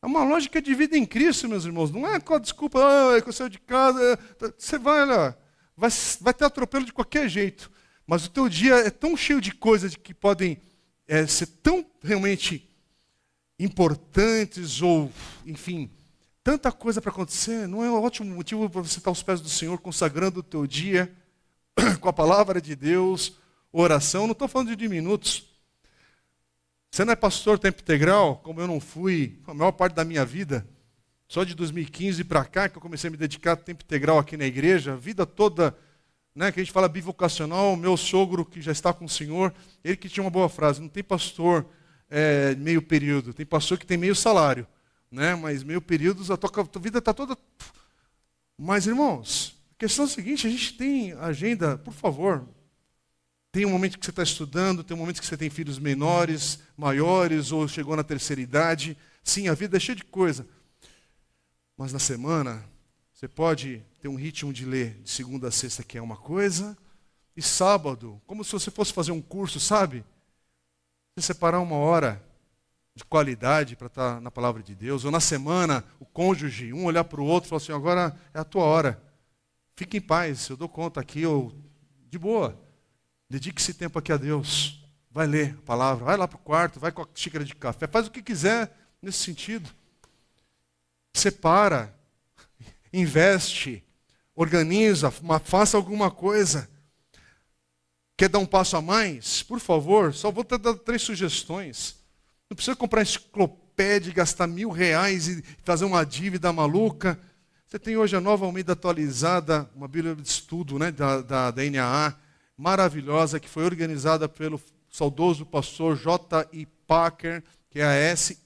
É uma lógica de vida em Cristo, meus irmãos. Não é com a desculpa, que eu saio de casa. Você vai, olha, vai ter atropelo de qualquer jeito. Mas o teu dia é tão cheio de coisas que podem ser tão realmente importantes ou, enfim, tanta coisa para acontecer. Não é um ótimo motivo para você estar aos pés do Senhor, consagrando o teu dia com a palavra de Deus, oração? Não estou falando de minutos. Você não é pastor tempo integral, como eu não fui a maior parte da minha vida. Só de 2015 para cá que eu comecei a me dedicar a tempo integral aqui na igreja. A vida toda, né, que a gente fala bivocacional. Meu sogro, que já está com o Senhor, ele que tinha uma boa frase: não tem pastor meio período, tem pastor que tem meio salário, né? Mas meio período, a tua vida está toda... Mas, irmãos, a questão é a seguinte: a gente tem agenda, por favor. Tem um momento que você está estudando, tem um momento que você tem filhos menores, maiores, ou chegou na terceira idade. Sim, a vida é cheia de coisa. Mas na semana, você pode ter um ritmo de ler de segunda a sexta, que é uma coisa, e sábado, como se você fosse fazer um curso, sabe? Você separar uma hora de qualidade para estar na palavra de Deus. Ou na semana, o cônjuge, um olhar para o outro e falar assim: agora é a tua hora. Fique em paz, eu dou conta aqui, ou de boa. Dedique esse tempo aqui a Deus. Vai ler a palavra, vai lá para o quarto, vai com a xícara de café, faz o que quiser nesse sentido. Separa, investe, organiza, faça alguma coisa. Quer dar um passo a mais? Por favor, só vou te dar 3 sugestões. Não precisa comprar enciclopédia e gastar R$1.000 e fazer uma dívida maluca. Você tem hoje a Nova Almeida atualizada, uma Bíblia de estudo, né, da NAA, maravilhosa, que foi organizada pelo saudoso pastor J.I. Packer, que é a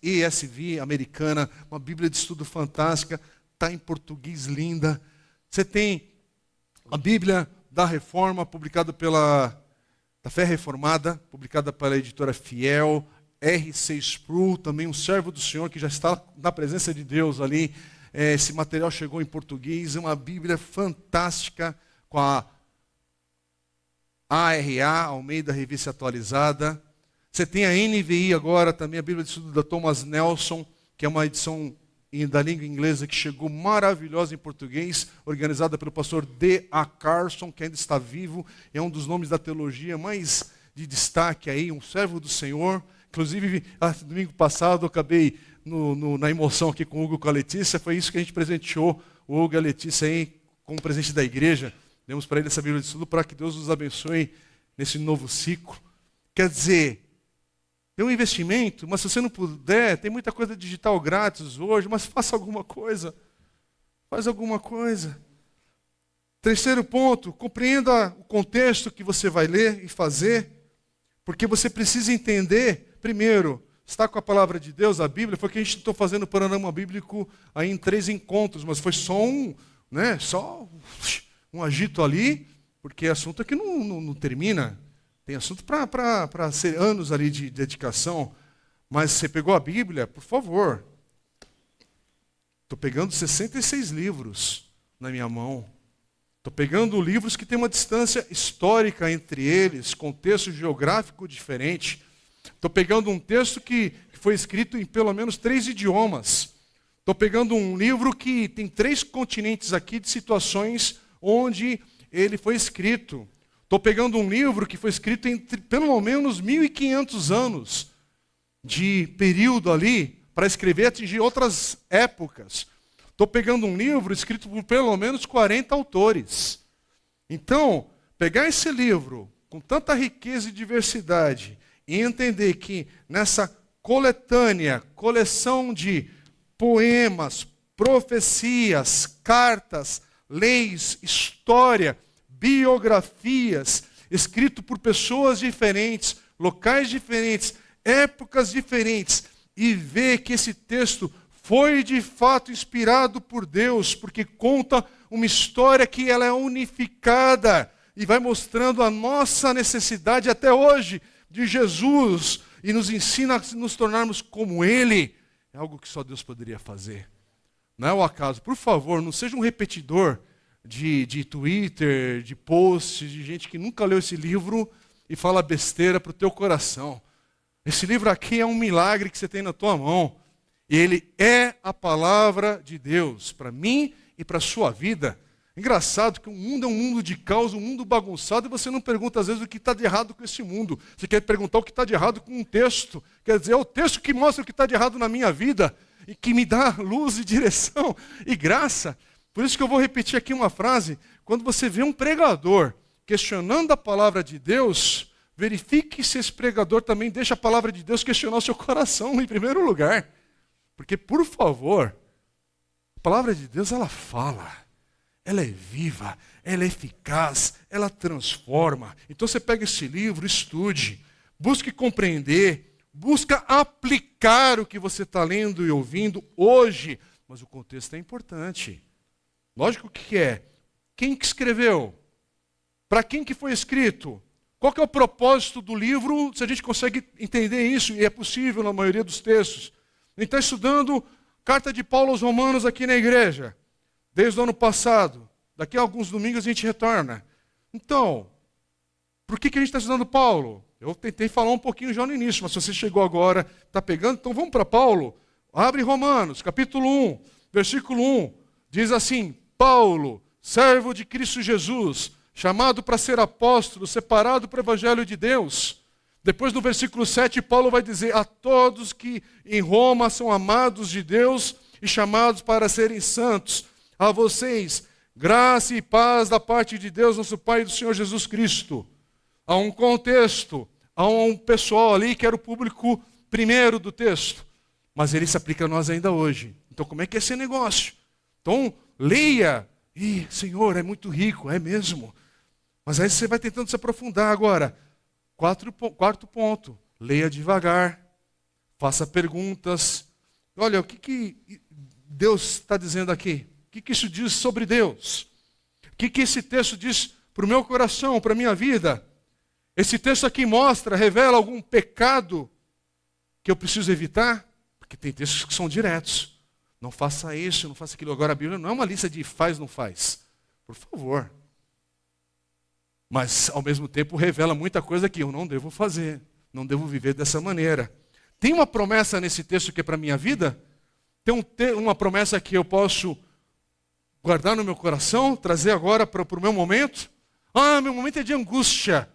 ESV americana, uma Bíblia de estudo fantástica, está em português linda. Você tem a Bíblia da Reforma, publicada da Fé Reformada, publicada pela editora Fiel, R.C. Sproul, também um servo do Senhor que já está na presença de Deus ali. Esse material chegou em português, é uma Bíblia fantástica, com a ARA, Almeida Revista Atualizada. Você tem a NVI agora, também a Bíblia de Estudo da Thomas Nelson, que é uma edição da língua inglesa que chegou maravilhosa em português, organizada pelo pastor D.A. Carson, que ainda está vivo, é um dos nomes da teologia mais de destaque aí, um servo do Senhor. Inclusive, domingo passado eu acabei na emoção aqui com o Hugo e com a Letícia, foi isso que a gente presenteou o Hugo e a Letícia aí como presente da igreja. Demos para ele essa Bíblia de estudo para que Deus nos abençoe nesse novo ciclo. Quer dizer, tem um investimento, mas se você não puder, tem muita coisa digital grátis hoje, mas faça alguma coisa. Faz alguma coisa. Terceiro ponto, compreenda o contexto que você vai ler e fazer, porque você precisa entender, primeiro, está com a palavra de Deus, a Bíblia. Foi o que a gente está fazendo o panorama bíblico aí em 3 encontros, mas foi só um agito ali, porque assunto aqui não termina. Tem assunto para ser anos ali de dedicação. Mas você pegou a Bíblia, por favor. Estou pegando 66 livros na minha mão. Estou pegando livros que têm uma distância histórica entre eles, contexto geográfico diferente. Estou pegando um texto que foi escrito em pelo menos 3 idiomas. Estou pegando um livro que tem 3 continentes aqui de situações onde ele foi escrito. Estou pegando um livro que foi escrito entre pelo menos 1.500 anos de período ali para escrever e atingir outras épocas. Estou pegando um livro escrito por pelo menos 40 autores. Então, pegar esse livro com tanta riqueza e diversidade e entender que nessa coleção de poemas, profecias, cartas, leis, história, biografias escrito por pessoas diferentes, locais diferentes, épocas diferentes, e ver que esse texto foi de fato inspirado por Deus, porque conta uma história que ela é unificada e vai mostrando a nossa necessidade até hoje de Jesus e nos ensina a nos tornarmos como Ele, é algo que só Deus poderia fazer. Não é o acaso. Por favor, não seja um repetidor de Twitter, de posts, de gente que nunca leu esse livro e fala besteira para o teu coração. Esse livro aqui é um milagre que você tem na tua mão. E ele é a palavra de Deus para mim e para a sua vida. Engraçado que o mundo é um mundo de caos, um mundo bagunçado, e você não pergunta às vezes o que está de errado com esse mundo. Você quer perguntar o que está de errado com um texto. Quer dizer, é o texto que mostra o que está de errado na minha vida e que me dá luz e direção e graça. Por isso que eu vou repetir aqui uma frase. Quando você vê um pregador questionando a palavra de Deus, verifique se esse pregador também deixa a palavra de Deus questionar o seu coração em primeiro lugar. Porque, por favor, a palavra de Deus, ela fala. Ela é viva, ela é eficaz, ela transforma. Então você pega esse livro, estude, busque compreender, busca aplicar o que você está lendo e ouvindo hoje. Mas o contexto é importante. Lógico que é. Quem que escreveu? Para quem que foi escrito? Qual que é o propósito do livro? Se a gente consegue entender isso, e é possível na maioria dos textos. A gente está estudando carta de Paulo aos Romanos aqui na igreja. Desde o ano passado. Daqui a alguns domingos a gente retorna. Então, por que a gente está estudando Paulo? Eu tentei falar um pouquinho já no início, mas se você chegou agora, está pegando, então vamos para Paulo. Abre Romanos, capítulo 1, versículo 1. Diz assim: Paulo, servo de Cristo Jesus, chamado para ser apóstolo, separado para o evangelho de Deus. Depois no versículo 7, Paulo vai dizer: a todos que em Roma são amados de Deus e chamados para serem santos, a vocês, graça e paz da parte de Deus, nosso Pai e do Senhor Jesus Cristo. Há um contexto, há um pessoal ali que era o público primeiro do texto, mas ele se aplica a nós ainda hoje. Então como é que é esse negócio? Então leia, e Senhor, é muito rico, é mesmo. Mas aí você vai tentando se aprofundar agora. Quarto ponto, leia devagar, faça perguntas. Olha, o que Deus está dizendo aqui? O que isso diz sobre Deus? O que esse texto diz para o meu coração, para a minha vida? Esse texto aqui mostra, revela algum pecado que eu preciso evitar? Porque tem textos que são diretos. Não faça isso, não faça aquilo. Agora a Bíblia não é uma lista de faz, não faz. Por favor. Mas, ao mesmo tempo, revela muita coisa que eu não devo fazer. Não devo viver dessa maneira. Tem uma promessa nesse texto que é para a minha vida? Tem uma promessa que eu posso guardar no meu coração, trazer agora para o meu momento? Ah, meu momento é de angústia.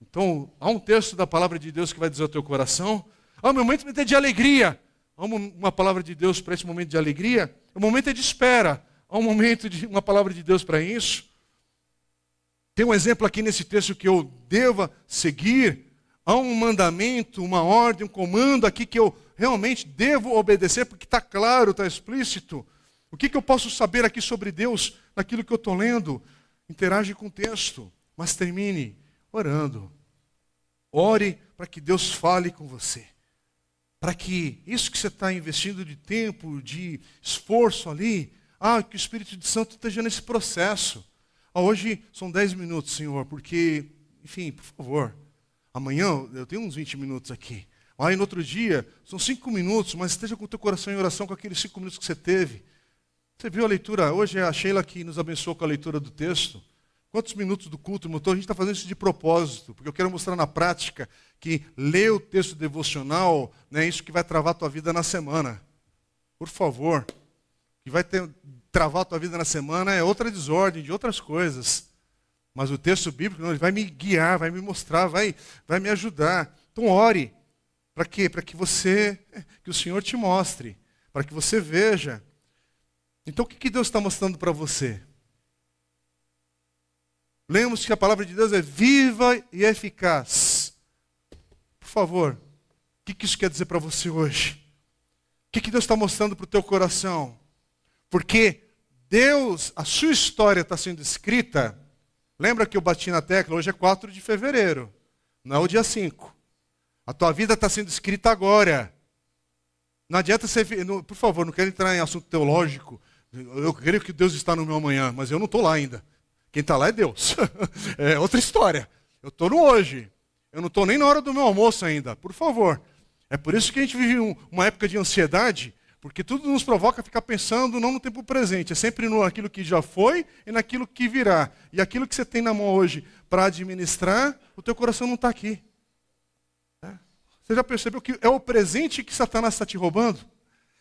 Então, há um texto da palavra de Deus que vai dizer ao teu coração. Ah, meu momento é de alegria. Há uma palavra de Deus para esse momento de alegria. O momento é de espera. Há um momento de uma palavra de Deus para isso. Tem um exemplo aqui nesse texto que eu deva seguir. Há um mandamento, uma ordem, um comando aqui que eu realmente devo obedecer, porque está claro, está explícito. O que eu posso saber aqui sobre Deus naquilo que eu estou lendo? Interage com o texto, mas termine orando. Ore para que Deus fale com você. Para que isso que você está investindo de tempo, de esforço ali, que o Espírito Santo esteja nesse processo. Hoje são 10 minutos, Senhor, porque, enfim, por favor, amanhã eu tenho uns 20 minutos aqui. Aí no outro dia, são 5 minutos, mas esteja com o teu coração em oração com aqueles 5 minutos que você teve. Você viu a leitura? Hoje é a Sheila que nos abençoou com a leitura do texto. Quantos minutos do culto, motor? A gente está fazendo isso de propósito, porque eu quero mostrar na prática que ler o texto devocional não é isso que vai travar a tua vida na semana. Por favor. O que vai travar a tua vida na semana é outra desordem, de outras coisas. Mas o texto bíblico não, ele vai me guiar, vai me mostrar, vai me ajudar. Então ore. Para quê? Para que o Senhor te mostre, para que você veja. Então o que Deus está mostrando para você? Lembre-se que a palavra de Deus é viva e eficaz. Por favor, o que isso quer dizer para você hoje? O que Deus está mostrando para o teu coração? Porque Deus, a sua história está sendo escrita Lembra que eu bati na tecla? Hoje é 4 de fevereiro, não é o dia 5. A tua vida está sendo escrita agora. Não adianta você... Por favor, não quero entrar em assunto teológico. Eu creio que Deus está no meu amanhã, mas eu não estou lá ainda. Quem está lá é Deus. É outra história. Eu estou no hoje. Eu não estou nem na hora do meu almoço ainda. Por favor. É por isso que a gente vive uma época de ansiedade, porque tudo nos provoca a ficar pensando não no tempo presente, é sempre naquilo que já foi e naquilo que virá. E aquilo que você tem na mão hoje para administrar, o teu coração não está aqui. Você já percebeu que é o presente que Satanás está te roubando?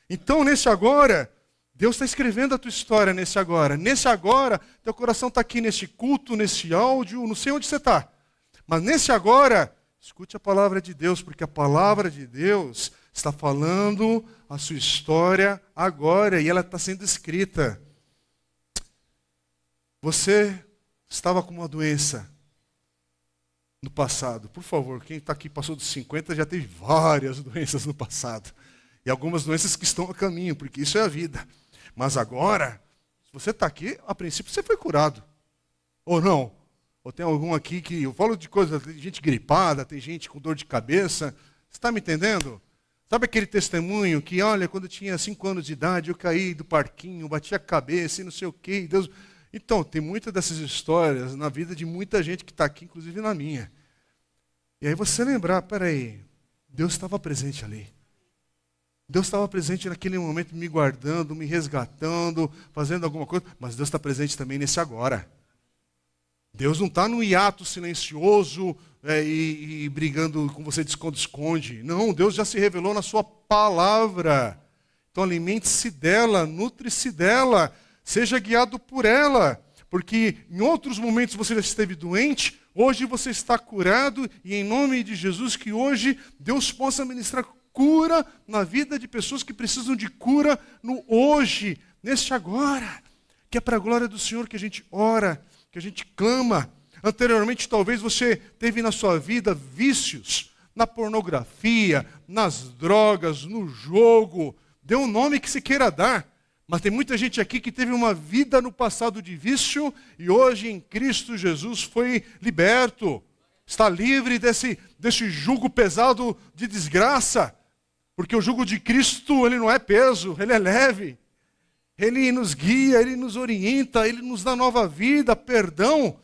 Então, nesse agora, Deus está escrevendo a tua história nesse agora. Nesse agora, teu coração está aqui nesse culto, nesse áudio, não sei onde você está. Mas nesse agora, escute a palavra de Deus, porque a palavra de Deus está falando a sua história agora e ela está sendo escrita. Você estava com uma doença no passado. Por favor, quem está aqui passou dos 50 já teve várias doenças no passado. E algumas doenças que estão a caminho, porque isso é a vida. Mas agora, se você está aqui, a princípio você foi curado. Ou não? Ou tem algum aqui que... Eu falo de coisa, tem gente gripada, tem gente com dor de cabeça. Você está me entendendo? Sabe aquele testemunho que, olha, quando eu tinha 5 anos de idade, eu caí do parquinho, bati a cabeça e não sei o quê. Deus... Então, tem muitas dessas histórias na vida de muita gente que está aqui, inclusive na minha. E aí você lembrar, peraí, Deus estava presente ali. Deus estava presente naquele momento me guardando, me resgatando, fazendo alguma coisa, mas Deus está presente também nesse agora. Deus não está no hiato silencioso e brigando com você de esconde-esconde. Não, Deus já se revelou na sua palavra. Então alimente-se dela, nutre-se dela, seja guiado por ela. Porque em outros momentos você já esteve doente, hoje você está curado e em nome de Jesus que hoje Deus possa ministrar cura na vida de pessoas que precisam de cura no hoje, neste agora, que é para a glória do Senhor que a gente ora, que a gente clama. Anteriormente, talvez você teve na sua vida vícios, na pornografia, nas drogas, no jogo, dê um nome que se queira dar. Mas tem muita gente aqui que teve uma vida no passado de vício e hoje em Cristo Jesus foi liberto. Está livre desse jugo pesado de desgraça. Porque o jugo de Cristo, ele não é peso, ele é leve. Ele nos guia, ele nos orienta, ele nos dá nova vida, perdão.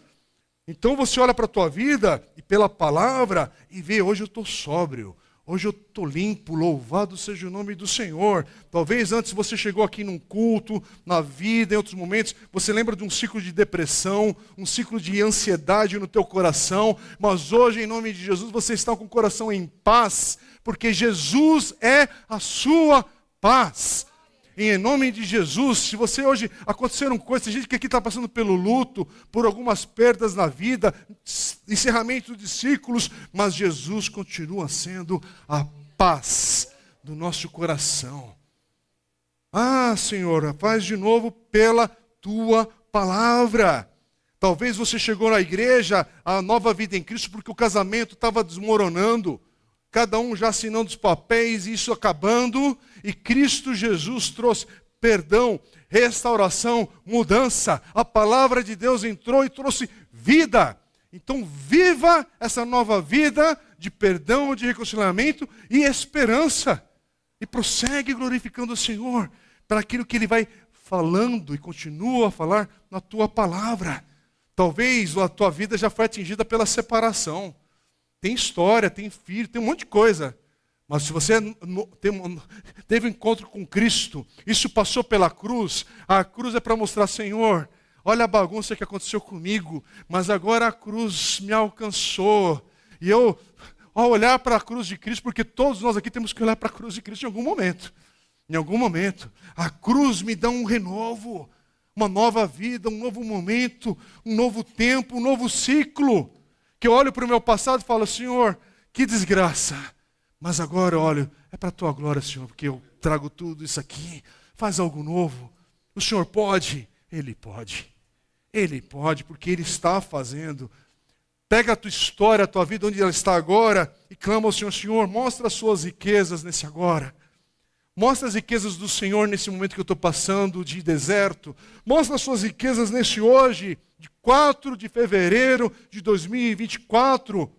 Então você olha para a tua vida e pela palavra e vê, hoje eu estou sóbrio. Hoje eu estou limpo, louvado seja o nome do Senhor. Talvez antes você chegou aqui num culto, na vida, em outros momentos, você lembra de um ciclo de depressão, um ciclo de ansiedade no teu coração, mas hoje, em nome de Jesus, você está com o coração em paz, porque Jesus é a sua paz. E em nome de Jesus, se você hoje aconteceram coisas, tem gente que aqui está passando pelo luto, por algumas perdas na vida, encerramento de ciclos, mas Jesus continua sendo a paz do nosso coração. Ah, Senhor, faz de novo pela tua palavra. Talvez você chegou na igreja, a nova vida em Cristo, porque o casamento estava desmoronando. Cada um já assinando os papéis, isso acabando, e Cristo Jesus trouxe perdão, restauração, mudança. A palavra de Deus entrou e trouxe vida. Então viva essa nova vida de perdão, de reconciliamento e esperança. E prossegue glorificando o Senhor para aquilo que Ele vai falando e continua a falar na tua palavra. Talvez a tua vida já foi atingida pela separação. Tem história, tem filho, tem um monte de coisa. Mas se você teve um encontro com Cristo, isso passou pela cruz, a cruz é para mostrar, Senhor, olha a bagunça que aconteceu comigo, mas agora a cruz me alcançou. E eu, ao olhar para a cruz de Cristo, porque todos nós aqui temos que olhar para a cruz de Cristo em algum momento, a cruz me dá um renovo, uma nova vida, um novo momento, um novo tempo, um novo ciclo. Que eu olho para o meu passado e falo, Senhor, que desgraça. Mas agora eu olho, é para a tua glória, Senhor, porque eu trago tudo isso aqui. Faz algo novo. O Senhor pode? Ele pode. Ele pode, porque Ele está fazendo. Pega a tua história, a tua vida, onde ela está agora, e clama ao Senhor, Senhor, mostra as suas riquezas nesse agora. Mostra as riquezas do Senhor nesse momento que eu estou passando de deserto. Mostra as suas riquezas nesse hoje, de 4 de fevereiro de 2024.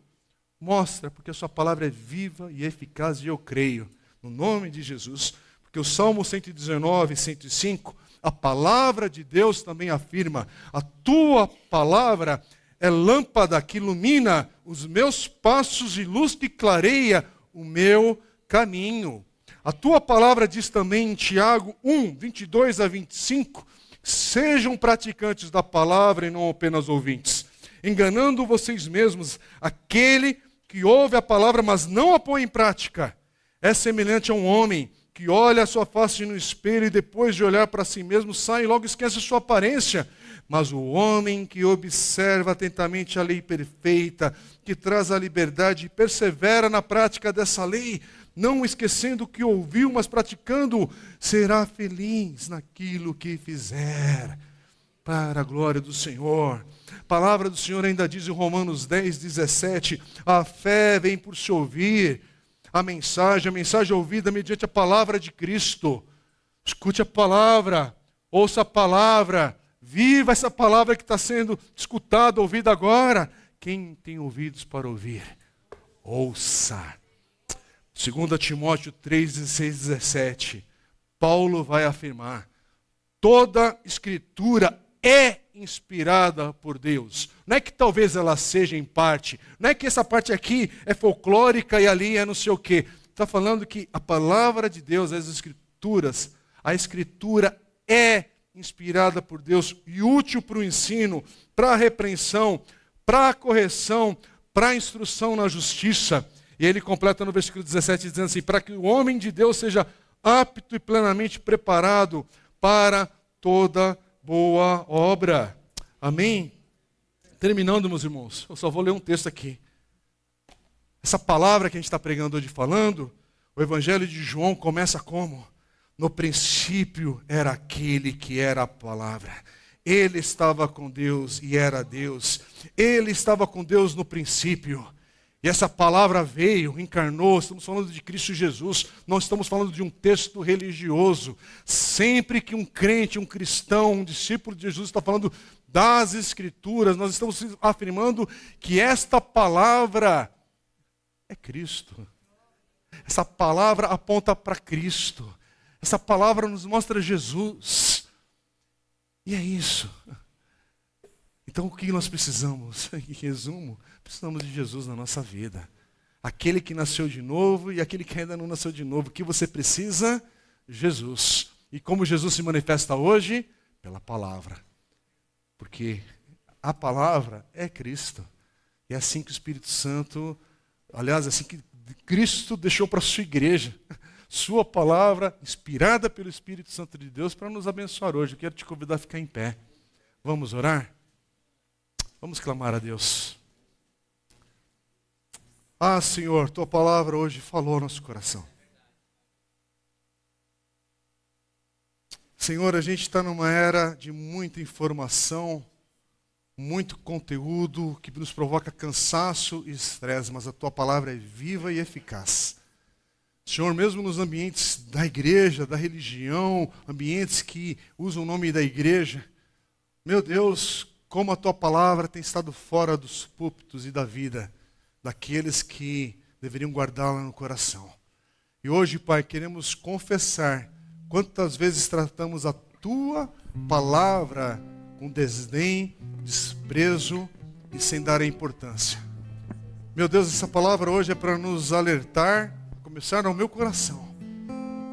Mostra, porque a sua palavra é viva e eficaz e eu creio. No nome de Jesus. Porque o Salmo 119, 105, a palavra de Deus também afirma: a tua palavra é lâmpada que ilumina os meus passos e luz que clareia o meu caminho. A tua palavra diz também em Tiago 1, 22 a 25, sejam praticantes da palavra e não apenas ouvintes, enganando vocês mesmos. Aquele que ouve a palavra, mas não a põe em prática, é semelhante a um homem que olha a sua face no espelho e depois de olhar para si mesmo, sai e logo esquece sua aparência. Mas o homem que observa atentamente a lei perfeita, que traz a liberdade e persevera na prática dessa lei, não esquecendo o que ouviu, mas praticando, será feliz naquilo que fizer, para a glória do Senhor. A palavra do Senhor ainda diz em Romanos 10, 17, a fé vem por se ouvir, a mensagem ouvida mediante a palavra de Cristo. Escute a palavra, ouça a palavra, viva essa palavra que está sendo escutada, ouvida agora. Quem tem ouvidos para ouvir, ouça. 2 Timóteo 3, 16, 17, Paulo vai afirmar: toda escritura é inspirada por Deus. Não é que talvez ela seja em parte, não é que essa parte aqui é folclórica e ali é não sei o quê. Está falando que a palavra de Deus, as escrituras, a escritura é inspirada por Deus e útil para o ensino, para a repreensão, para a correção, para a instrução na justiça. E ele completa no versículo 17, dizendo assim: para que o homem de Deus seja apto e plenamente preparado para toda boa obra. Amém? Terminando, meus irmãos, eu só vou ler um texto aqui. Essa palavra que a gente está pregando hoje falando, o Evangelho de João começa como? No princípio era aquele que era a palavra. Ele estava com Deus e era Deus. Ele estava com Deus no princípio. E essa palavra veio, encarnou. Estamos falando de Cristo Jesus. Não estamos falando de um texto religioso. Sempre que um crente, um cristão, um discípulo de Jesus está falando das Escrituras, nós estamos afirmando que esta palavra é Cristo. Essa palavra aponta para Cristo. Essa palavra nos mostra Jesus. E é isso. Então o que nós precisamos? Em resumo, precisamos de Jesus na nossa vida. Aquele que nasceu de novo e aquele que ainda não nasceu de novo. O que você precisa? Jesus. E como Jesus se manifesta hoje? Pela palavra. Porque a palavra é Cristo. E é assim que o Espírito Santo, aliás, é assim que Cristo deixou para a sua igreja. Sua palavra, inspirada pelo Espírito Santo de Deus, para nos abençoar hoje. Eu quero te convidar a ficar em pé. Vamos orar? Vamos clamar a Deus. Ah, Senhor, tua palavra hoje falou ao nosso coração. Senhor, a gente está numa era de muita informação, muito conteúdo que nos provoca cansaço e estresse, mas a tua palavra é viva e eficaz. Senhor, mesmo nos ambientes da igreja, da religião, ambientes que usam o nome da igreja, meu Deus, como a tua palavra tem estado fora dos púlpitos e da vida daqueles que deveriam guardá-la no coração. E hoje, Pai, queremos confessar quantas vezes tratamos a tua palavra com desdém, desprezo e sem dar a importância. Meu Deus, essa palavra hoje é para nos alertar, começar no meu coração,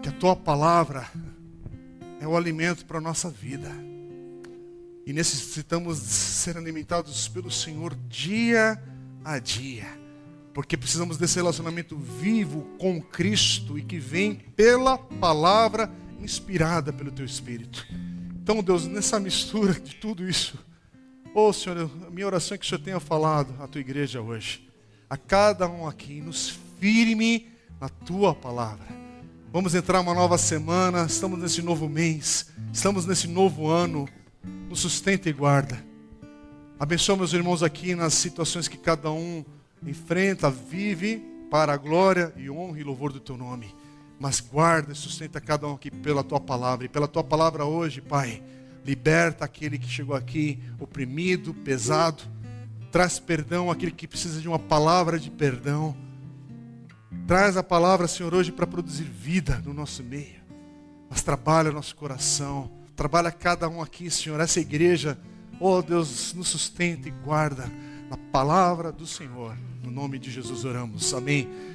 que a tua palavra é o alimento para a nossa vida. E necessitamos ser alimentados pelo Senhor dia a dia. Porque precisamos desse relacionamento vivo com Cristo e que vem pela palavra inspirada pelo Teu Espírito. Então, Deus, nessa mistura de tudo isso, Senhor, a minha oração é que o Senhor tenha falado à Tua igreja hoje. A cada um aqui, nos firme na Tua palavra. Vamos entrar uma nova semana, estamos nesse novo mês, estamos nesse novo ano. Nos sustenta e guarda. Abençoa meus irmãos aqui nas situações que cada um enfrenta, vive, para a glória e honra e louvor do Teu nome. mas guarda e sustenta cada um aqui pela Tua palavra. E pela Tua palavra hoje, Pai, liberta aquele que chegou aqui oprimido, pesado. Traz perdão àquele que precisa de uma palavra de perdão. Traz a palavra, Senhor, hoje para produzir vida no nosso meio. Mas trabalha o nosso coração. Trabalha cada um aqui, Senhor. Essa igreja, oh Deus, nos sustenta e guarda na palavra do Senhor. No nome de Jesus oramos. Amém.